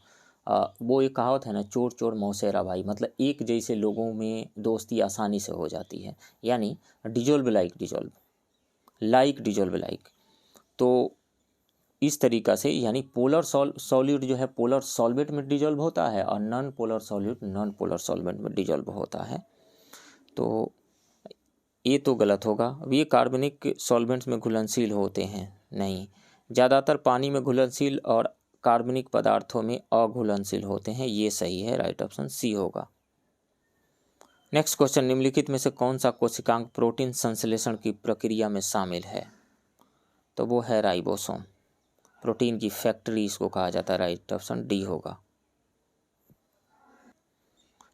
Speaker 1: वो एक कहावत है ना, चोर चोर मौसेरा भाई, मतलब एक जैसे लोगों में दोस्ती आसानी से हो जाती है, यानी dissolve like dissolve, like dissolve like. तो इस तरीक़ा से यानी पोलर सॉल्यूट जो है पोलर सॉल्वेंट में डिजॉल्व होता है और non polar solute non polar solvent में डिजॉल्व होता है। तो ये तो गलत होगा। अब ये कार्बनिक सॉल्वेंट्स में घुलनशील होते हैं? नहीं, ज़्यादातर पानी में घुलनशील और कार्बनिक पदार्थों में अघुलनशील होते हैं, ये सही है, राइट ऑप्शन सी होगा। नेक्स्ट क्वेश्चन, निम्नलिखित में से कौन सा कोशिकांग प्रोटीन संश्लेषण की प्रक्रिया में शामिल है? तो वो है राइबोसोम। प्रोटीन की फैक्ट्री इसको कहा जाता है, राइट ऑप्शन डी होगा।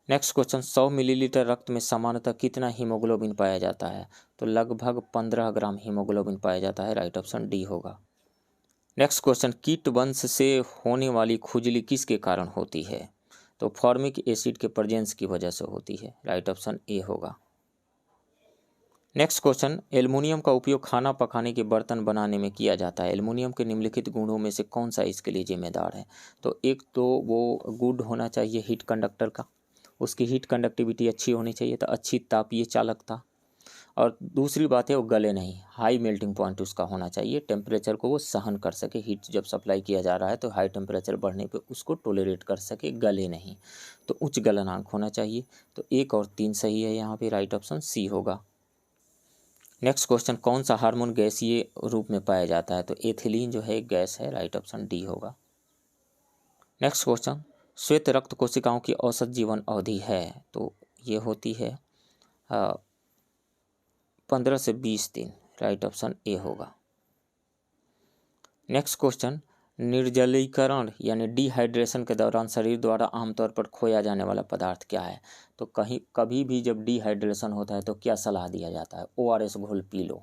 Speaker 1: नेक्स्ट क्वेश्चन, 100 मिलीलीटर रक्त में सामान्यतः कितना हीमोग्लोबिन पाया जाता है? तो लगभग 15 ग्राम हीमोग्लोबिन पाया जाता है, राइट ऑप्शन डी होगा। नेक्स्ट क्वेश्चन, कीट वंश से होने वाली खुजली किसके कारण होती है? तो फॉर्मिक एसिड के प्रेजेंस की वजह से होती है, राइट ऑप्शन ए होगा। नेक्स्ट क्वेश्चन, एल्युमिनियम का उपयोग खाना पकाने के बर्तन बनाने में किया जाता है। एल्युमिनियम के निम्नलिखित गुणों में से कौन सा इसके लिए जिम्मेदार है? तो एक तो वो गुड होना चाहिए हीट कंडक्टर का, उसकी हीट कंडक्टिविटी अच्छी होनी चाहिए, तो अच्छी तापीय चालकता, और दूसरी बात है वो गले नहीं, हाई मेल्टिंग पॉइंट उसका होना चाहिए, टेम्परेचर को वो सहन कर सके, हीट जब सप्लाई किया जा रहा है तो हाई टेम्परेचर बढ़ने पे उसको टोलरेट कर सके, गले नहीं। तो उच्च गलनांक होना चाहिए। तो 1 और 3 सही है यहाँ पे, राइट ऑप्शन सी होगा। नेक्स्ट क्वेश्चन, कौन सा हार्मोन गैसीय रूप में पाया जाता है? तो एथिलीन जो है एक गैस है, राइट ऑप्शन डी होगा। नेक्स्ट क्वेश्चन, श्वेत रक्त कोशिकाओं की औसत जीवन अवधि है? तो ये होती है 15 से 20 दिन, राइट ऑप्शन ए होगा। नेक्स्ट क्वेश्चन, निर्जलीकरण यानी डिहाइड्रेशन के दौरान शरीर द्वारा आमतौर पर खोया जाने वाला पदार्थ क्या है? तो कभी भी जब डिहाइड्रेशन होता है तो क्या सलाह दिया जाता है? ORS घोल पी लो।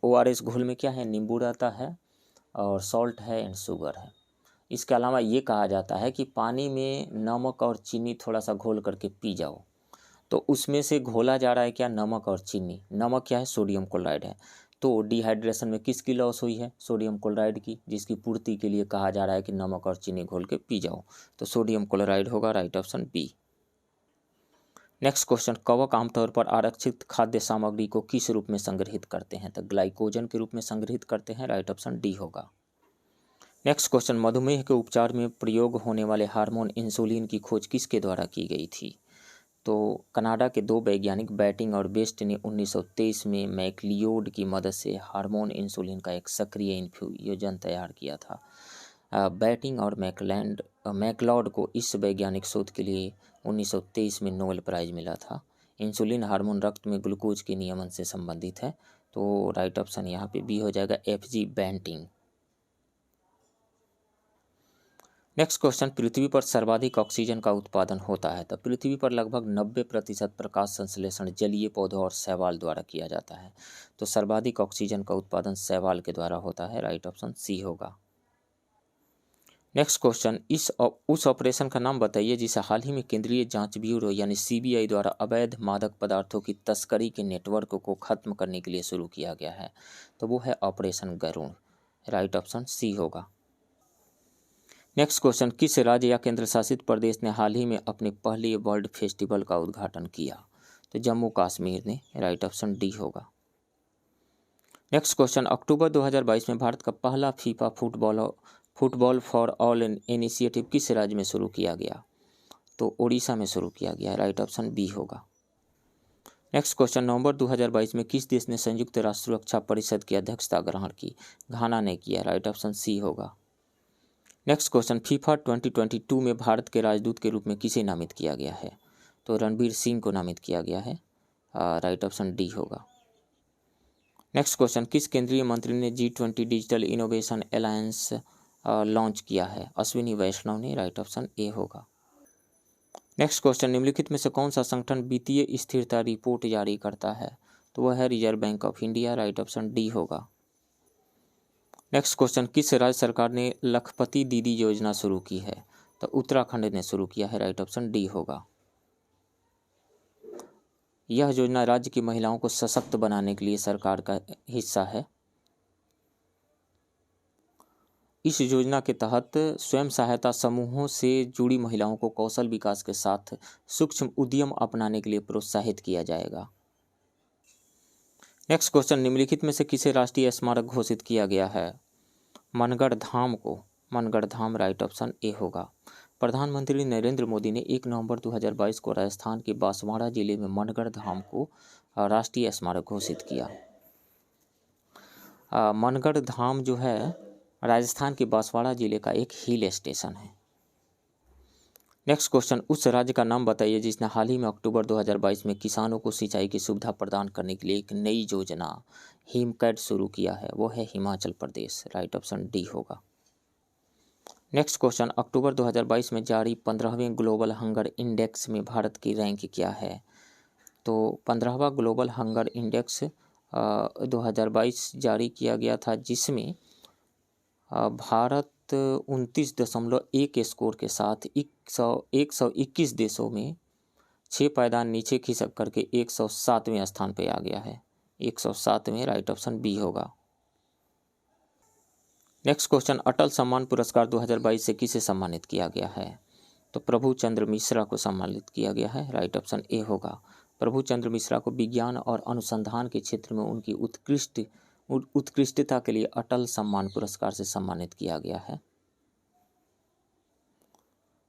Speaker 1: ORS घोल में क्या है? नींबू रहता है और सॉल्ट है एंड शुगर है। इसके अलावा ये कहा जाता है कि पानी में नमक और चीनी थोड़ा सा घोल करके पी जाओ। तो उसमें से घोला जा रहा है क्या? नमक और चीनी। नमक क्या है? सोडियम क्लोराइड है। तो डिहाइड्रेशन में किसकी लॉस हुई है? सोडियम क्लोराइड की, जिसकी पूर्ति के लिए कहा जा रहा है कि नमक और चीनी घोल के पी जाओ। तो सोडियम क्लोराइड होगा, right option B. Next question, कवक आमतौर पर आरक्षित खाद्य सामग्री को किस रूप में संग्रहित करते हैं? तो ग्लाइकोजन के रूप में संग्रहित करते हैं, राइट ऑप्शन डी होगा। नेक्स्ट क्वेश्चन, मधुमेह के उपचार में प्रयोग होने वाले हार्मोन इंसुलिन की खोज किसके द्वारा की गई थी? तो कनाडा के 2 वैज्ञानिक बैटिंग और बेस्ट ने 1923 में मैकलियोड की मदद से हार्मोन इंसुलिन का एक सक्रिय इन्फ्यूजन तैयार किया था। बैटिंग और मैकलॉड को इस वैज्ञानिक शोध के लिए 1923 में नोबेल प्राइज मिला था। इंसुलिन हार्मोन रक्त में ग्लूकोज के नियमन से संबंधित है। तो राइट ऑप्शन यहाँ पे बी हो जाएगा, FG बैटिंग। नेक्स्ट क्वेश्चन, पृथ्वी पर सर्वाधिक ऑक्सीजन का उत्पादन होता है? तो पृथ्वी पर लगभग 90% प्रकाश संश्लेषण जलीय पौधों और शैवाल द्वारा किया जाता है। तो सर्वाधिक ऑक्सीजन का उत्पादन शैवाल के द्वारा होता है, राइट ऑप्शन सी होगा। नेक्स्ट क्वेश्चन, उस ऑपरेशन का नाम बताइए जिसे हाल ही में केंद्रीय जांच ब्यूरो यानी CBI द्वारा अवैध मादक पदार्थों की तस्करी के नेटवर्क को खत्म करने के लिए शुरू किया गया है। तो वो है operation Garun, right option C होगा। नेक्स्ट क्वेश्चन, किस राज्य या केंद्र शासित प्रदेश ने हाल ही में अपने पहले वर्ल्ड फेस्टिवल का उद्घाटन किया? तो जम्मू कश्मीर ने, राइट ऑप्शन डी होगा। नेक्स्ट क्वेश्चन, अक्टूबर 2022 में भारत का पहला FIFA football for all initiative किस राज्य में शुरू किया गया? तो ओडिशा में शुरू किया गया, राइट ऑप्शन बी होगा। नेक्स्ट क्वेश्चन, नवंबर 2022 में किस देश ने संयुक्त राष्ट्र सुरक्षा परिषद की अध्यक्षता ग्रहण की? घाना ने किया, राइट ऑप्शन सी होगा। नेक्स्ट क्वेश्चन, फीफा 2022 में भारत के राजदूत के रूप में किसे नामित किया गया है? तो रणबीर सिंह को नामित किया गया है, राइट ऑप्शन डी होगा। नेक्स्ट क्वेश्चन, किस केंद्रीय मंत्री ने G20 digital innovation alliance launch किया है? अश्विनी वैष्णव ने, राइट ऑप्शन ए होगा। नेक्स्ट क्वेश्चन, निम्नलिखित में से कौन सा संगठन वित्तीय स्थिरता रिपोर्ट जारी करता है? तो वह है reserve bank of India, right option D होगा। नेक्स्ट क्वेश्चन, किस राज्य सरकार ने लखपति दीदी योजना शुरू की है? तो उत्तराखंड ने शुरू किया है, राइट ऑप्शन डी होगा। यह योजना राज्य की महिलाओं को सशक्त बनाने के लिए सरकार का हिस्सा है। इस योजना के तहत स्वयं सहायता समूहों से जुड़ी महिलाओं को कौशल विकास के साथ सूक्ष्म उद्यम अपनाने के लिए प्रोत्साहित किया जाएगा। नेक्स्ट क्वेश्चन, निम्नलिखित में से किसे राष्ट्रीय स्मारक घोषित किया गया है? मनगढ़ धाम को, मनगढ़ धाम, राइट ऑप्शन ए होगा। प्रधानमंत्री नरेंद्र मोदी ने 1 नवंबर 2022 को राजस्थान के बांसवाड़ा जिले में मनगढ़ धाम को राष्ट्रीय स्मारक घोषित किया। मनगढ़ धाम जो है राजस्थान के बांसवाड़ा जिले का एक हिल स्टेशन है। नेक्स्ट क्वेश्चन, उस राज्य का नाम बताइए जिसने हाल ही में अक्टूबर 2022 में किसानों को सिंचाई की सुविधा प्रदान करने के लिए एक नई योजना हिमकैट शुरू किया है। वो है Himachal Pradesh. Right option D होगा। नेक्स्ट क्वेश्चन, अक्टूबर 2022 में जारी 15वें ग्लोबल हंगर इंडेक्स में भारत की रैंक क्या है? तो 15वां ग्लोबल हंगर इंडेक्स 2022 जारी किया गया था, जिसमें भारत 29.1 स्कोर के साथ 121 देशों में 6 पायदान नीचे खिसक करके 107वें स्थान पे आ गया है। 107वें। राइट ऑप्शन बी होगा। नेक्स्ट क्वेश्चन, अटल सम्मान पुरस्कार 2022 से किसे सम्मानित किया गया है? तो प्रभु चंद्र मिश्रा को सम्मानित किया गया है। राइट ऑप्शन ए होगा। प्रभु चंद्र मिश्रा को विज्ञान और अनुसंधान के क्षेत्र में उनकी उत्कृष्टता के लिए अटल सम्मान पुरस्कार से सम्मानित किया गया है।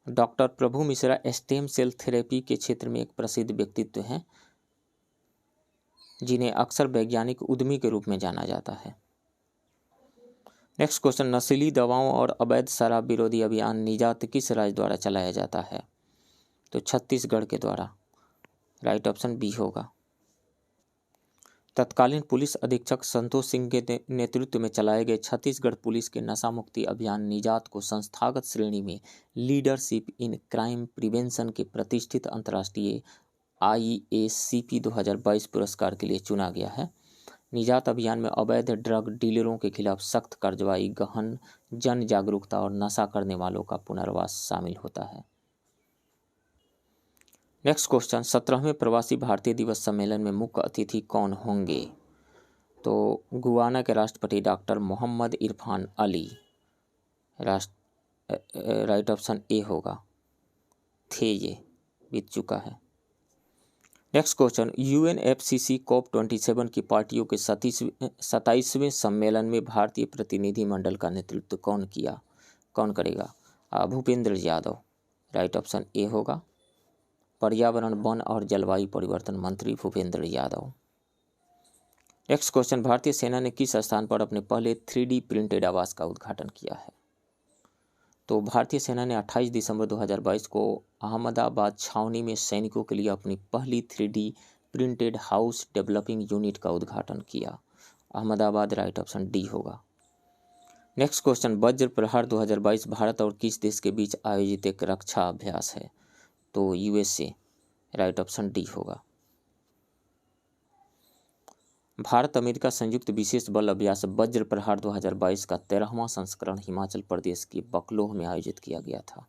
Speaker 1: डॉक्टर प्रभु मिश्रा स्टेम सेल थेरेपी के क्षेत्र में एक प्रसिद्ध व्यक्तित्व हैं, जिन्हें अक्सर वैज्ञानिक उद्यमी के रूप में जाना जाता है। नेक्स्ट क्वेश्चन, नशीली दवाओं और अवैध शराब विरोधी अभियान निजात किस राज्य द्वारा चलाया जाता है? तो छत्तीसगढ़ के द्वारा। राइट ऑप्शन बी होगा। तत्कालीन पुलिस अधीक्षक संतोष सिंह के नेतृत्व में चलाए गए छत्तीसगढ़ पुलिस के नशा मुक्ति अभियान निजात को संस्थागत श्रेणी में लीडरशिप इन क्राइम प्रिवेंशन के प्रतिष्ठित अंतर्राष्ट्रीय IACP 2022 पुरस्कार के लिए चुना गया है। निजात अभियान में अवैध ड्रग डीलरों के खिलाफ सख्त कार्रवाई, गहन जन जागरूकता और नशा करने वालों का पुनर्वास शामिल होता है। नेक्स्ट क्वेश्चन, 17वें प्रवासी भारतीय दिवस सम्मेलन में मुख्य अतिथि कौन होंगे? तो गुयाना के राष्ट्रपति doctor Mohammed Irfan Ali. Right option A होगा। थे, ये बीत चुका है। नेक्स्ट क्वेश्चन, UNFCCC COP27 की पार्टियों के 27वें सम्मेलन में भारतीय प्रतिनिधिमंडल का नेतृत्व कौन करेगा? Bhupendra Yadav. Right option A होगा। पर्यावरण, वन और जलवायु परिवर्तन मंत्री भूपेंद्र यादव। नेक्स्ट क्वेश्चन, भारतीय सेना ने किस स्थान पर अपने पहले 3D प्रिंटेड आवास का उद्घाटन किया है? तो भारतीय सेना ने 28 दिसंबर 2022 को अहमदाबाद छावनी में सैनिकों के लिए अपनी पहली 3D printed house developing unit का उद्घाटन किया। अहमदाबाद। राइट ऑप्शन डी होगा। नेक्स्ट क्वेश्चन, वज्र प्रहार 2022 भारत और किस देश के बीच आयोजित एक रक्षा अभ्यास है? तो USA। राइट ऑप्शन डी होगा। भारत अमेरिका संयुक्त विशेष बल अभ्यास वज्र प्रहार 2022 का 13वां संस्करण हिमाचल प्रदेश के बकलोह में आयोजित किया गया था।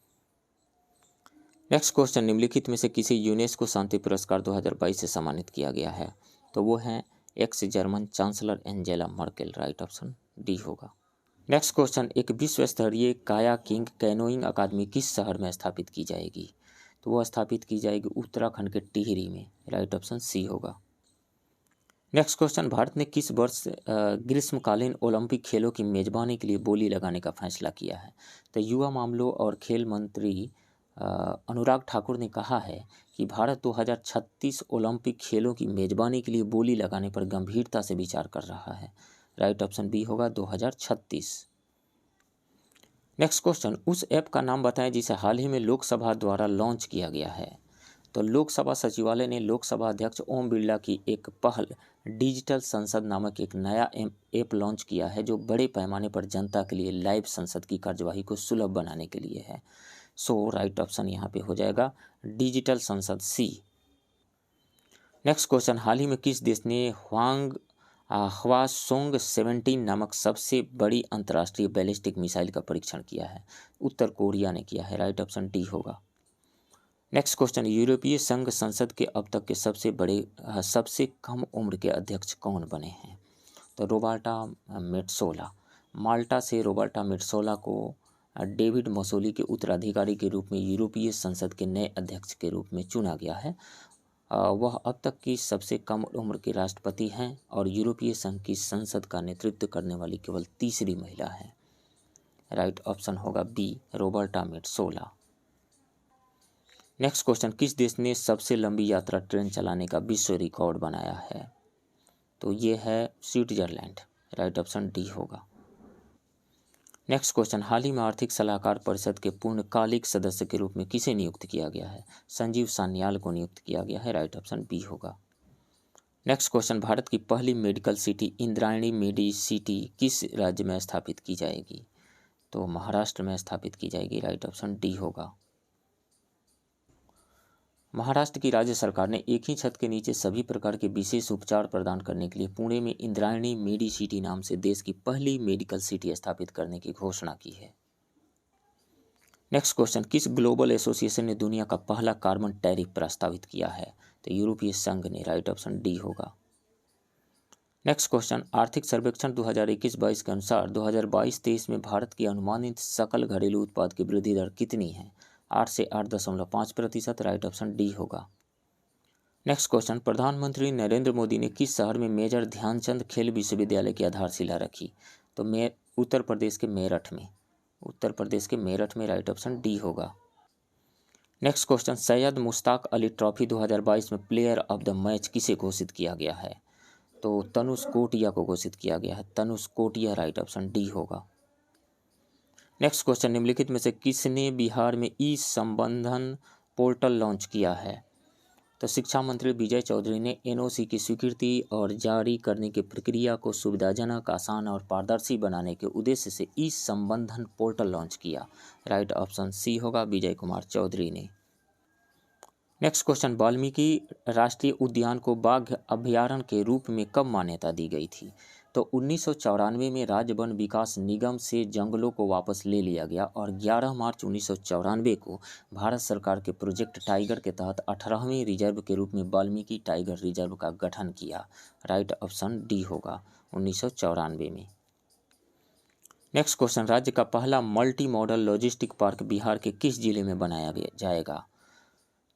Speaker 1: नेक्स्ट क्वेश्चन, निम्नलिखित में से किसे यूनेस्को शांति पुरस्कार 2022 से सम्मानित किया गया है? तो वो हैं x German chancellor Angela Merkel. Right option D होगा। नेक्स्ट क्वेश्चन, एक विश्व स्तरीय कायाकिंग कैनोइंग अकादमी किस शहर में स्थापित की जाएगी? तो वह स्थापित की जाएगी उत्तराखंड के टिहरी में। राइट ऑप्शन सी होगा। नेक्स्ट क्वेश्चन, भारत ने किस वर्ष ग्रीष्मकालीन ओलंपिक खेलों की मेजबानी के लिए बोली लगाने का फैसला किया है? तो युवा मामलों और खेल मंत्री अनुराग ठाकुर ने कहा है कि भारत 2036 ओलंपिक खेलों की मेजबानी के लिए बोली लगाने पर गंभीरता से विचार कर रहा है। राइट ऑप्शन बी होगा, 2036। नेक्स्ट क्वेश्चन, उस ऐप का नाम बताएं जिसे हाल ही में लोकसभा द्वारा लॉन्च किया गया है। तो लोकसभा सचिवालय ने लोकसभा अध्यक्ष ओम बिरला की एक पहल डिजिटल संसद नामक एक नया ऐप लॉन्च किया है, जो बड़े पैमाने पर जनता के लिए लाइव संसद की कार्यवाही को सुलभ बनाने के लिए है। सो राइट ऑप्शन यहाँ पे हो जाएगा डिजिटल संसद सी। नेक्स्ट क्वेश्चन, हाल ही में किस देश ने ह्वासोंग 17 नामक सबसे बड़ी अंतर्राष्ट्रीय बैलिस्टिक मिसाइल का परीक्षण किया है? उत्तर कोरिया ने किया है। राइट ऑप्शन डी होगा। नेक्स्ट क्वेश्चन, यूरोपीय संघ संसद के अब तक के सबसे कम उम्र के अध्यक्ष कौन बने हैं? तो रोबर्टा मेट्सोला। माल्टा से रोबर्टा मेट्सोला को डेविड मसोली के उत्तराधिकारी के रूप में यूरोपीय संसद के नए अध्यक्ष के रूप में चुना गया है। वह अब तक की सबसे कम उम्र के राष्ट्रपति हैं और यूरोपीय संघ की संसद का नेतृत्व करने वाली केवल तीसरी महिला है। राइट ऑप्शन होगा B, Roberta Metsola. Next question, किस देश ने सबसे लंबी यात्रा ट्रेन चलाने का विश्व रिकॉर्ड बनाया है? तो ये है स्विट्जरलैंड। राइट ऑप्शन डी होगा। नेक्स्ट क्वेश्चन, हाल ही में आर्थिक सलाहकार परिषद के पूर्णकालिक सदस्य के रूप में किसे नियुक्त किया गया है? संजीव सान्याल को नियुक्त किया गया है। राइट ऑप्शन बी होगा। नेक्स्ट क्वेश्चन, भारत की पहली मेडिकल सिटी इंद्रायणी मेडिसिटी किस राज्य में स्थापित की जाएगी? तो महाराष्ट्र में स्थापित की जाएगी। राइट ऑप्शन डी होगा। महाराष्ट्र की राज्य सरकार ने एक ही छत के नीचे सभी प्रकार के विशेष उपचार प्रदान करने के लिए पुणे में इंद्रायणी मेडिसिटी नाम से देश की पहली मेडिकल सिटी स्थापित करने की घोषणा की है। नेक्स्ट क्वेश्चन, किस ग्लोबल एसोसिएशन ने दुनिया का पहला कार्बन टैरिफ प्रस्तावित किया है? तो यूरोपीय संघ ने। राइट ऑप्शन डी होगा। नेक्स्ट क्वेश्चन, आर्थिक सर्वेक्षण 2021-22 के अनुसार 2022-23 में भारत की अनुमानित सकल घरेलू उत्पाद की वृद्धि दर कितनी है? 8 से 8.5%। राइट ऑप्शन डी होगा। नेक्स्ट क्वेश्चन, प्रधानमंत्री नरेंद्र मोदी ने किस शहर में मेजर ध्यानचंद खेल विश्वविद्यालय की आधारशिला रखी? तो उत्तर प्रदेश के मेरठ में। उत्तर प्रदेश के मेरठ में। राइट ऑप्शन डी होगा। Next question, Syed Mushtaq Ali trophy 2022 में प्लेयर ऑफ द मैच किसे घोषित किया गया है? तो तनुष कोटिया को घोषित किया गया है। तनुष कोटिया। राइट ऑप्शन डी होगा। नेक्स्ट क्वेश्चन, निम्नलिखित में से किसने बिहार में ई संबंधन पोर्टल लॉन्च किया है? तो शिक्षा मंत्री विजय चौधरी ने एनओसी की स्वीकृति और जारी करने की प्रक्रिया को सुविधाजनक, आसान और पारदर्शी बनाने के उद्देश्य से ई संबंधन पोर्टल लॉन्च किया। राइट ऑप्शन सी होगा, विजय कुमार चौधरी ने। नेक्स्ट क्वेश्चन, वाल्मीकि राष्ट्रीय उद्यान को बाघ अभयारण्य के रूप में कब मान्यता दी गई थी? तो 1994 में राज्य वन विकास निगम से जंगलों को वापस ले लिया गया और 11 मार्च 1994 को भारत सरकार के प्रोजेक्ट टाइगर के तहत 18वें रिजर्व के रूप में वाल्मीकि टाइगर रिजर्व का गठन किया। राइट ऑप्शन डी होगा, 1994 में। नेक्स्ट क्वेश्चन, राज्य का पहला multi modal logistic park Bihar के किस जिले में बनाया जाएगा?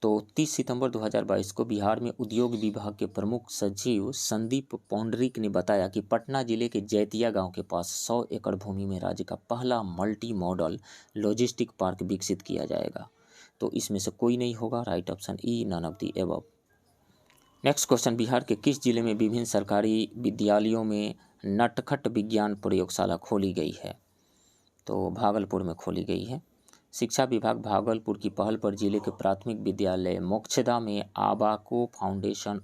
Speaker 1: तो 30 सितंबर 2022 को बिहार में उद्योग विभाग के प्रमुख सचिव संदीप पौंडरिक ने बताया कि पटना जिले के जैतिया गांव के पास 100 एकड़ भूमि में राज्य का पहला मल्टी मॉडल लॉजिस्टिक पार्क विकसित किया जाएगा। तो इसमें से कोई नहीं होगा। Right option E, none of the above. Next question, Bihar के किस जिले में विभिन्न सरकारी विद्यालयों में नटखट विज्ञान प्रयोगशाला खोली गई है? तो भागलपुर में खोली गई है। शिक्षा विभाग भागलपुर की पहल पर जिले के प्राथमिक विद्यालय मोक्षदा में अबाको फाउंडेशन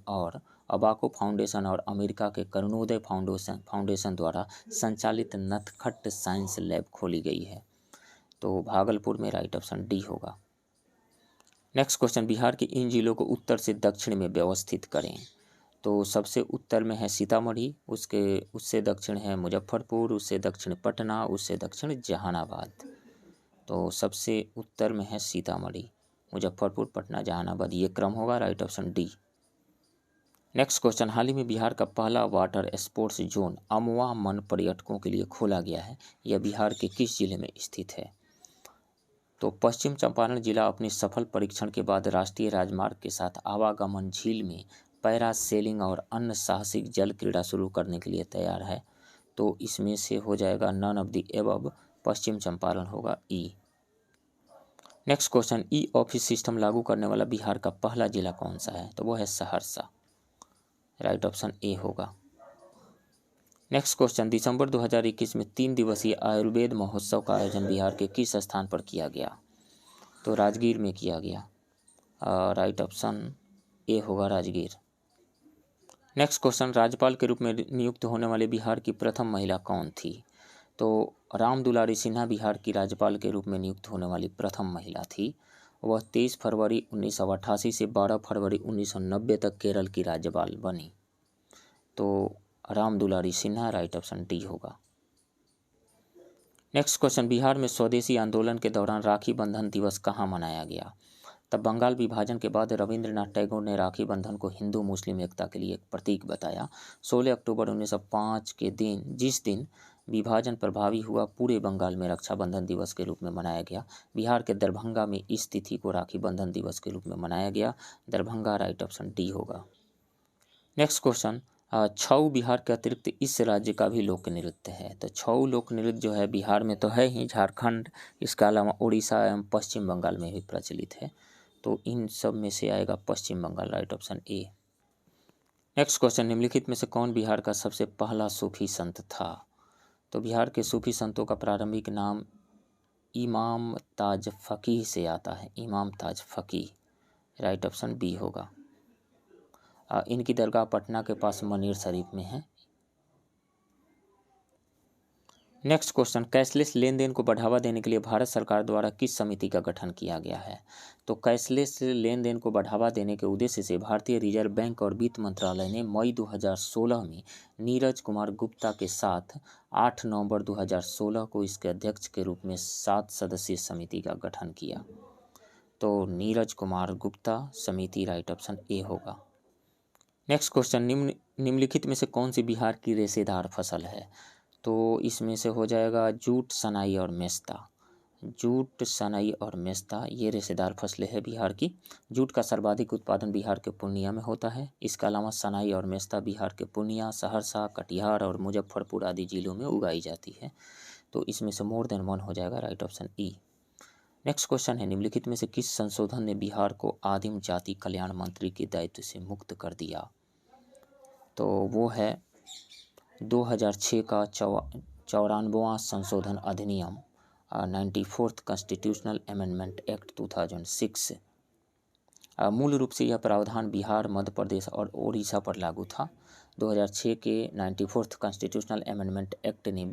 Speaker 1: और अमेरिका के करुणोदय फाउंडेशन द्वारा संचालित नटखट साइंस लैब खोली गई है। तो भागलपुर में। राइट ऑप्शन डी होगा। नेक्स्ट क्वेश्चन, बिहार के इन जिलों को उत्तर से दक्षिण में व्यवस्थित करें। तो सबसे उत्तर में है सीतामढ़ी, उससे दक्षिण है मुजफ्फरपुर, उससे दक्षिण पटना, उससे दक्षिण जहानाबाद। तो सबसे उत्तर में है सीतामढ़ी, मुजफ्फरपुर, पटना, जहानाबाद, ये क्रम होगा। Right option D. Next question, हाल ही में बिहार का पहला वाटर स्पोर्ट्स जोन अमवा मन पर्यटकों के लिए खोला गया है। यह बिहार के किस जिले में स्थित है? तो पश्चिम चंपारण जिला अपनी सफल परीक्षण के बाद राष्ट्रीय राजमार्ग के साथ आवागमन झील में पैरा सेलिंग और अन्य साहसिक जल क्रीड़ा शुरू करने के लिए तैयार है। तो इसमें से हो जाएगा none of the above, Paschim Champaran होगा E. Next question, E office system लागू करने वाला बिहार का पहला जिला कौन सा है? तो वो है सहरसा। राइट ऑप्शन ए होगा। नेक्स्ट क्वेश्चन, दिसंबर 2021 में 3 दिवसीय आयुर्वेद महोत्सव का आयोजन बिहार के किस स्थान पर किया गया? तो राजगीर में किया गया। राइट ऑप्शन ए होगा, राजगीर। नेक्स्ट क्वेश्चन, राज्यपाल के रूप में नियुक्त होने वाले बिहार की प्रथम महिला कौन थी? तो राम दुलारी सिन्हा बिहार की राज्यपाल के रूप में नियुक्त होने वाली प्रथम महिला थी। वह 23 फरवरी 1988 से 12 फरवरी 1990 तक केरल की राज्यपाल बनी। तो Ram Dulari Sinha. Right option D होगा। नेक्स्ट क्वेश्चन, बिहार में स्वदेशी आंदोलन के दौरान राखी बंधन दिवस कहाँ मनाया गया? तब बंगाल विभाजन के बाद रविंद्रनाथ टैगोर ने राखी बंधन को हिंदू मुस्लिम एकता के लिए एक प्रतीक बताया। 16 अक्टूबर 1905 के दिन, जिस दिन विभाजन प्रभावी हुआ, पूरे बंगाल में रक्षाबंधन दिवस के रूप में मनाया गया। बिहार के दरभंगा में इस तिथि को राखी बंधन दिवस के रूप में मनाया गया। दरभंगा। राइट ऑप्शन डी होगा। नेक्स्ट क्वेश्चन, छऊ बिहार के अतिरिक्त इस राज्य का भी लोक नृत्य है। तो छऊ लोक नृत्य जो है बिहार में तो है ही, झारखंड, इसके अलावा उड़ीसा एवं पश्चिम बंगाल में भी प्रचलित है। तो इन सब में से आएगा Paschim Bangal. Right option A. Next question, निम्नलिखित में से कौन बिहार का सबसे पहला सूफी संत था? तो बिहार के सूफी संतों का प्रारंभिक नाम इमाम ताज फ़कीह से आता है, इमाम ताज फ़कीह, राइट ऑप्शन बी होगा। इनकी दरगाह पटना के पास मनीर शरीफ में है। नेक्स्ट क्वेश्चन, कैशलेस लेन देन को बढ़ावा देने के लिए भारत सरकार द्वारा किस समिति का गठन किया गया है? तो कैशलेस लेन देन को बढ़ावा देने के उद्देश्य से भारतीय रिजर्व बैंक और वित्त मंत्रालय ने मई 2016 में नीरज कुमार गुप्ता के साथ 8 नवंबर 2016 को इसके अध्यक्ष के रूप में 7 सदस्यीय समिति का गठन किया। तो नीरज कुमार गुप्ता समिति, राइट ऑप्शन ए होगा। नेक्स्ट क्वेश्चन, निम्नलिखित में से कौन सी बिहार की रेशेदार फसल है? तो इसमें से हो जाएगा जूट, सनाई और मेस्ता। जूट, सनाई और मेस्ता ये रेशेदार फसलें हैं बिहार की। जूट का सर्वाधिक उत्पादन बिहार के पूर्णिया में होता है। इसके अलावा सनाई और मेस्ता बिहार के पूर्णिया, सहरसा, कटिहार और मुजफ्फरपुर आदि जिलों में उगाई जाती है। तो इसमें से मोर देन 1 हो जाएगा, राइट ऑप्शन ई। नेक्स्ट क्वेश्चन है, निम्नलिखित में से किस संशोधन ने बिहार को आदिम जाति कल्याण मंत्री के दायित्व से मुक्त कर दिया? तो वो है 2006 का 94वां संशोधन अधिनियम, 94th कॉन्स्टिट्यूशनल अमेंडमेंट एक्ट 2006। मूल रूप से यह प्रावधान बिहार, मध्य प्रदेश और ओडिशा पर लागू था। 2006 के 94th कॉन्स्टिट्यूशनल अमेंडमेंट एक्ट ने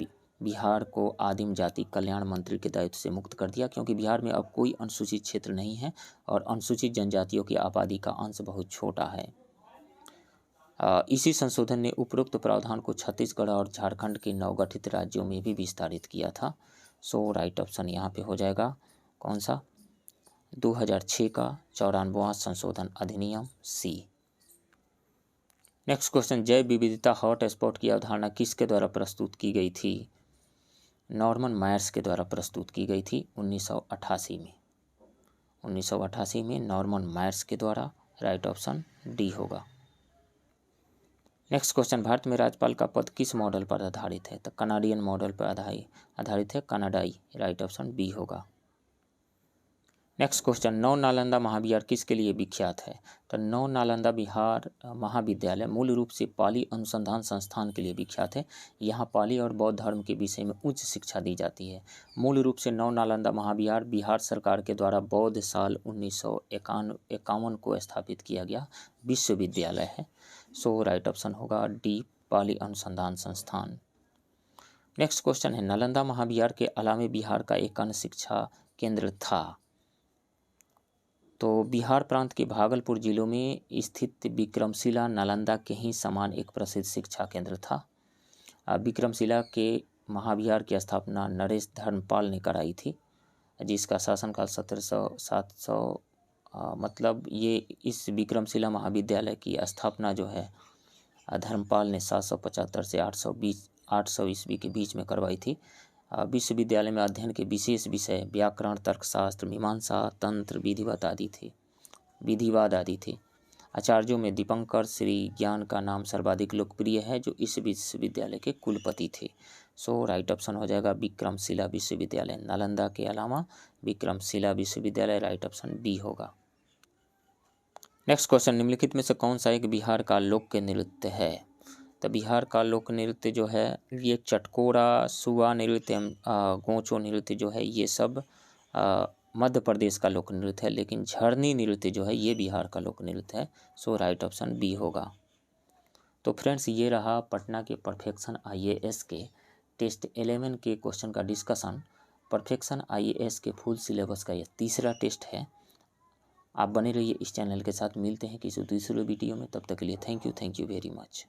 Speaker 1: बिहार को आदिम जाति कल्याण मंत्री के दायित्व से मुक्त कर दिया, क्योंकि बिहार में अब कोई अनुसूचित क्षेत्र नहीं है और अनुसूचित जनजातियों की आबादी का अंश बहुत छोटा है। इसी संशोधन ने उपरोक्त प्रावधान को छत्तीसगढ़ और झारखंड के नवगठित राज्यों में भी विस्तारित किया था। सो राइट ऑप्शन यहाँ पे हो जाएगा कौन सा? 2006 का 94वां संशोधन अधिनियम, सी। नेक्स्ट क्वेश्चन, जैव विविधता हॉट स्पॉट की अवधारणा किसके द्वारा प्रस्तुत की गई थी? नॉर्मन मायर्स के द्वारा प्रस्तुत की गई थी 1988 में। 1988 में नॉर्मन मायर्स के द्वारा, राइट ऑप्शन डी होगा। नेक्स्ट क्वेश्चन, भारत में राज्यपाल का पद किस मॉडल पर आधारित है? तो कनाडियन मॉडल पर आधारित है, कनाडाई, राइट ऑप्शन बी होगा। नेक्स्ट क्वेश्चन, नौ नालंदा महाविहार किसके लिए विख्यात है? तो नौ नालंदा बिहार महाविद्यालय मूल रूप से पाली अनुसंधान संस्थान के लिए विख्यात है। यहाँ पाली और बौद्ध धर्म के विषय में उच्च शिक्षा दी जाती है। मूल रूप से नौ नालंदा महाविहार बिहार सरकार के द्वारा बौद्ध साल 1951 को स्थापित किया गया विश्वविद्यालय है। सो राइट ऑप्शन होगा डी, पाली अनुसंधान संस्थान। नेक्स्ट क्वेश्चन है, नालंदा महाविहार के अलावा बिहार का एक अन्य शिक्षा केंद्र था। तो बिहार प्रांत के भागलपुर जिलों में स्थित विक्रमशिला नालंदा के ही समान एक प्रसिद्ध शिक्षा केंद्र था। विक्रमशिला के महाविहार की स्थापना नरेश धर्मपाल ने कराई थी, जिसका शासनकाल 1700 मतलब ये इस विक्रमशिला महाविद्यालय की स्थापना जो है धर्मपाल ने 775 से 800 ईस्वी के बीच में करवाई थी। विश्वविद्यालय में अध्ययन के विशेष विषय व्याकरण, तर्कशास्त्र, मीमांसा, तंत्र, विधिवाद आदि थे। आचार्यों में दीपंकर श्री ज्ञान का नाम सर्वाधिक लोकप्रिय है, जो इस विश्वविद्यालय के कुलपति थे। सो राइट ऑप्शन हो जाएगा विक्रमशिला विश्वविद्यालय, नालंदा के अलावा विक्रमशिला विश्वविद्यालय, राइट ऑप्शन बी होगा। नेक्स्ट क्वेश्चन, निम्नलिखित में से कौन सा एक बिहार का लोक नृत्य है? तो बिहार का लोक नृत्य जो है ये चटकोरा, सुआ नृत्य, गोंचो नृत्य जो है ये सब मध्य प्रदेश का लोक नृत्य है, लेकिन झरनी नृत्य जो है ये बिहार का लोक नृत्य है। सो राइट ऑप्शन बी होगा। तो फ्रेंड्स, ये रहा पटना के परफेक्शन IAS के टेस्ट 11 के क्वेश्चन का डिस्कशन। परफेक्शन IAS के फुल सिलेबस का ये तीसरा टेस्ट है। आप बने रहिए इस चैनल के साथ। मिलते हैं किसी दूसरे वीडियो में, तब तक के लिए थैंक यू वेरी मच।